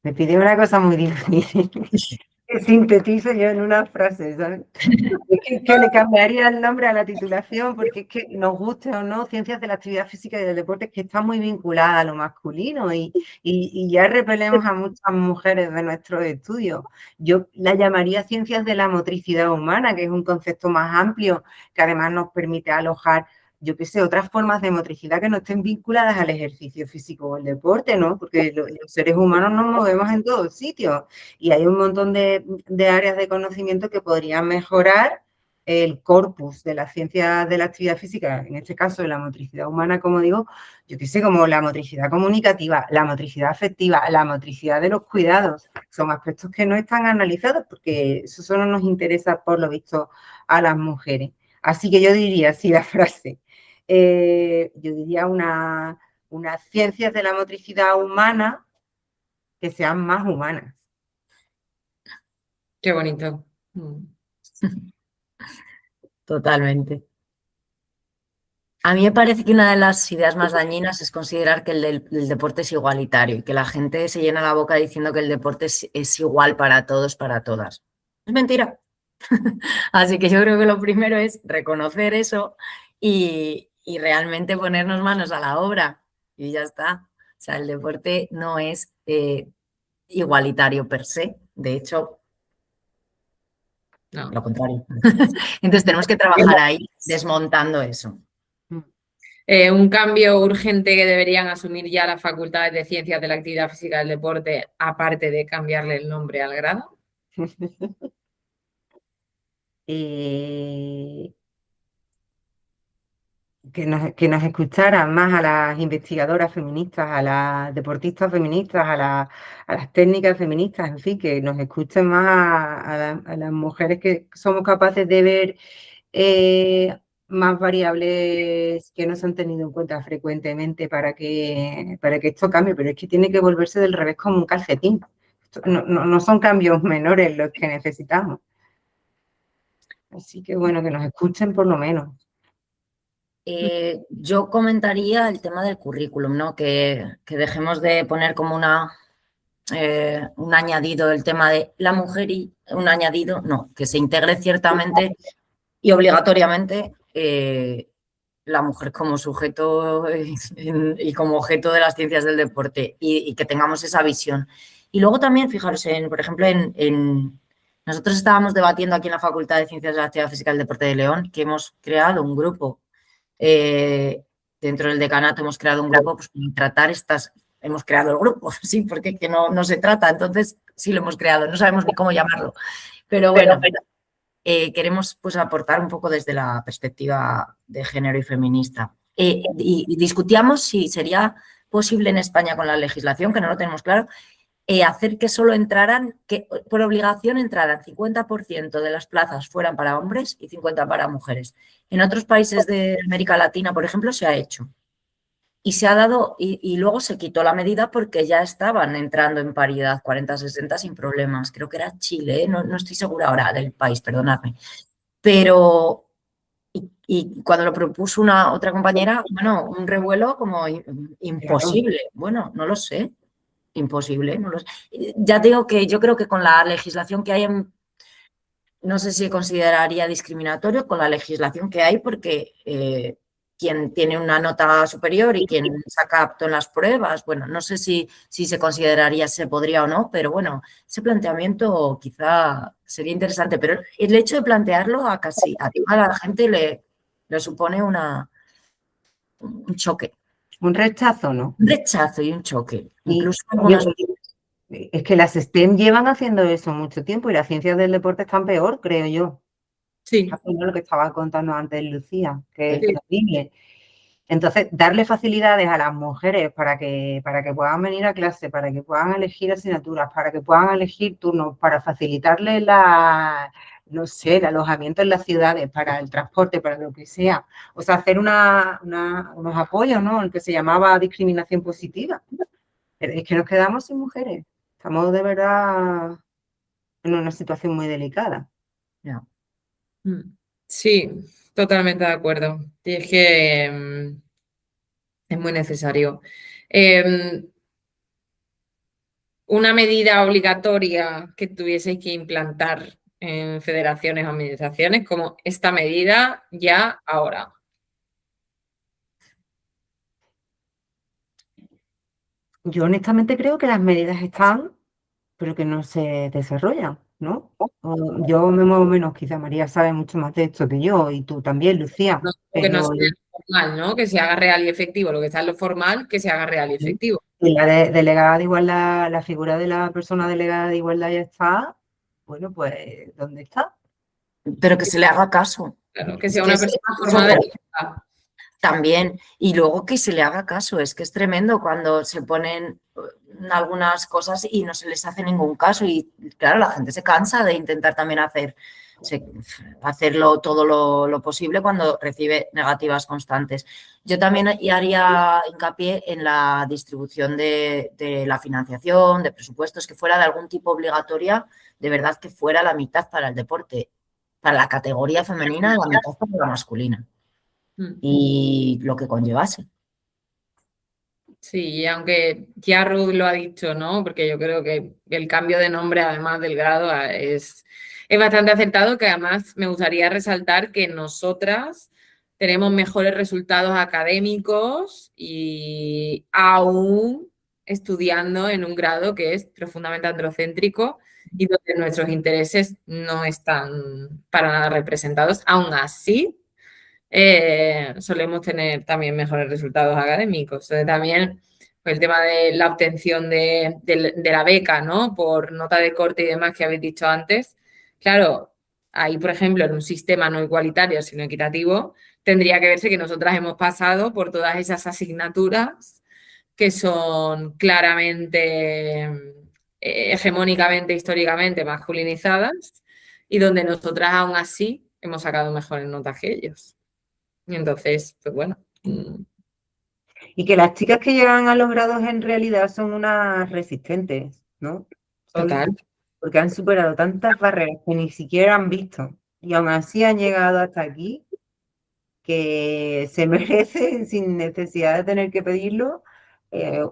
Me pide una cosa muy difícil. Que sintetizo yo en una frase, ¿sabes? Es que le cambiaría el nombre a la titulación porque es que nos guste o no, ciencias de la actividad física y del deporte es que está muy vinculada a lo masculino y ya repelemos a muchas mujeres de nuestros estudios. Yo la llamaría ciencias de la motricidad humana, que es un concepto más amplio que además nos permite alojar, yo qué sé, otras formas de motricidad que no estén vinculadas al ejercicio físico o el deporte, ¿no? Porque los seres humanos nos movemos en todos sitios y hay un montón de áreas de conocimiento que podrían mejorar el corpus de la ciencia de la actividad física, en este caso de la motricidad humana, como digo, yo qué sé, como la motricidad comunicativa, la motricidad afectiva, la motricidad de los cuidados, son aspectos que no están analizados porque eso solo nos interesa, por lo visto, a las mujeres. Así que yo diría, sí, la frase, yo diría unas ciencias de la motricidad humana que sean más humanas. Qué bonito. Totalmente. A mí me parece que una de las ideas más dañinas es considerar que el deporte es igualitario y que la gente se llena la boca diciendo que el deporte es igual para todos, para todas. Es mentira. Así que yo creo que lo primero es reconocer eso y realmente ponernos manos a la obra y ya está. O sea, el deporte no es igualitario per se. De hecho, No. lo contrario. Entonces tenemos que trabajar ahí desmontando eso. Un cambio urgente que deberían asumir ya las facultades de Ciencias de la Actividad Física del Deporte, aparte de cambiarle el nombre al grado. Que nos escucharan más a las investigadoras feministas, a las deportistas feministas, a las técnicas feministas, en fin, que nos escuchen más a las mujeres que somos capaces de ver más variables que no se han tenido en cuenta frecuentemente para que esto cambie, pero es que tiene que volverse del revés como un calcetín. No son cambios menores los que necesitamos. Así que bueno, que nos escuchen por lo menos. Yo comentaría el tema del currículum, ¿no? Que dejemos de poner como un añadido el tema de la mujer y un añadido, no, que se integre ciertamente y obligatoriamente la mujer como sujeto y como objeto de las ciencias del deporte y que tengamos esa visión. Y luego también, fijaros, por ejemplo, nosotros estábamos debatiendo aquí en la Facultad de Ciencias de la Actividad Física del Deporte de León que hemos creado un grupo. Dentro del decanato hemos creado un grupo pues, para tratar hemos creado el grupo, sí, porque que no se trata, entonces sí lo hemos creado, no sabemos ni cómo llamarlo, pero bueno, queremos pues aportar un poco desde la perspectiva de género y feminista. Y discutíamos si sería posible en España con la legislación, que no lo tenemos claro, hacer que solo entraran, que por obligación entraran 50% de las plazas fueran para hombres y 50% para mujeres. En otros países de América Latina, por ejemplo, se ha hecho. Y se ha dado, y luego se quitó la medida porque ya estaban entrando en paridad 40-60 sin problemas. Creo que era Chile, ¿eh? No estoy segura ahora del país, perdonadme. Pero, y cuando lo propuso otra compañera, bueno, un revuelo como imposible. Bueno, no lo sé. imposible, no lo sé. Ya te digo que yo creo que con la legislación que hay, no sé si consideraría discriminatorio con la legislación que hay, porque quien tiene una nota superior y quien saca apto en las pruebas, bueno, no sé si se consideraría, se podría o no, pero bueno, ese planteamiento quizá sería interesante, pero el hecho de plantearlo a toda la gente le supone un choque. Un rechazo, ¿no? Un rechazo y un choque. Y Incluso algunas... es que las STEM llevan haciendo eso mucho tiempo y las ciencias del deporte están peor, creo yo. Sí, Lo que estaba contando antes Lucía, que es Sí. terrible. Entonces, darle facilidades a las mujeres para que puedan venir a clase, para que puedan elegir asignaturas, para que puedan elegir turnos, para facilitarles no sé, el alojamiento en las ciudades, para el transporte, para lo que sea. O sea, hacer unos apoyos, ¿no? El que se llamaba discriminación positiva. Pero es que nos quedamos sin mujeres. Estamos de verdad en una situación muy delicada. No. Sí, totalmente de acuerdo. Y es que es muy necesario. Una medida obligatoria que tuvieseis que implantar en federaciones o administraciones, como esta medida ya ahora. Yo honestamente creo que las medidas están, pero que no se desarrollan, ¿no? Yo más o menos, quizá María sabe mucho más de esto que yo, y tú también, Lucía. No, que no sea formal, ¿no? Que se haga real y efectivo. Lo que está en lo formal, que se haga real y efectivo. Y la delegada de igualdad, la figura de la persona delegada de igualdad ya está, bueno, pues, ¿dónde está? Pero que se le haga caso. Claro, que Es sea que una es- persona eso formada y educada. también. Y luego que se le haga caso. Es que es tremendo cuando se ponen algunas cosas y no se les hace ningún caso. Y claro, la gente se cansa de intentar también hacerlo todo lo posible cuando recibe negativas constantes. Yo también haría hincapié en la distribución de la financiación, de presupuestos, que fuera de algún tipo obligatoria, de verdad que fuera la mitad para el deporte, para la categoría femenina y la mitad para la masculina. Y lo que conllevase. Sí, y aunque ya Ruth lo ha dicho, ¿no? Porque yo creo que el cambio de nombre, además del grado, es bastante acertado, que además me gustaría resaltar que nosotras tenemos mejores resultados académicos y aún estudiando en un grado que es profundamente androcéntrico y donde nuestros intereses no están para nada representados. Aún así, solemos tener también mejores resultados académicos. Entonces, también pues, el tema de la obtención de la beca, ¿no? Por nota de corte y demás que habéis dicho antes. Claro, ahí, por ejemplo, en un sistema no igualitario, sino equitativo, tendría que verse que nosotras hemos pasado por todas esas asignaturas que son claramente, hegemónicamente, históricamente masculinizadas y donde nosotras aún así hemos sacado mejores notas que ellos. Y entonces, pues bueno. Y que las chicas que llegan a los grados en realidad son unas resistentes, ¿no? Total. Porque han superado tantas barreras que ni siquiera han visto. Y aún así han llegado hasta aquí, que se merecen, sin necesidad de tener que pedirlo,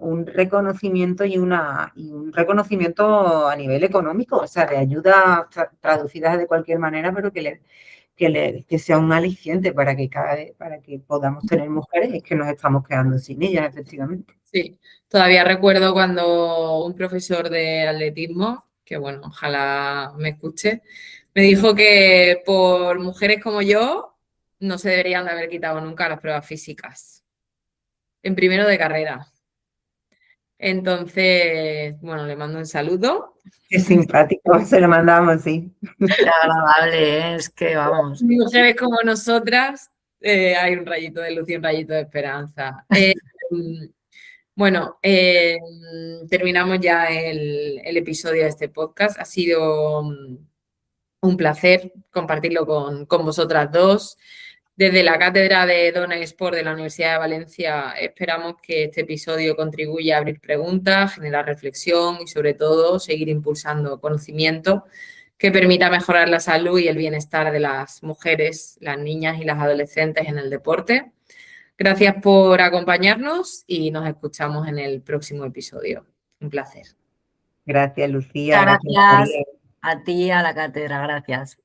un reconocimiento y un reconocimiento a nivel económico, o sea, de ayuda traducidas de cualquier manera, pero que sea un aliciente para que para que podamos tener mujeres, es que nos estamos quedando sin ellas, efectivamente. Sí, todavía recuerdo cuando un profesor de atletismo, que bueno, ojalá me escuche, me dijo que por mujeres como yo no se deberían de haber quitado nunca las pruebas físicas, en primero de carrera. Entonces, bueno, le mando un saludo. Qué simpático, se lo mandamos, sí. Qué agradable, es que vamos. Mujeres como nosotras, hay un rayito de luz y un rayito de esperanza. Bueno, terminamos ya el episodio de este podcast. Ha sido un placer compartirlo con vosotras dos. Desde la Cátedra de Dona y Sport de la Universidad de Valencia esperamos que este episodio contribuya a abrir preguntas, generar reflexión y sobre todo seguir impulsando conocimiento que permita mejorar la salud y el bienestar de las mujeres, las niñas y las adolescentes en el deporte. Gracias por acompañarnos y nos escuchamos en el próximo episodio. Un placer. Gracias, Lucía. Gracias a ti, a la cátedra, gracias.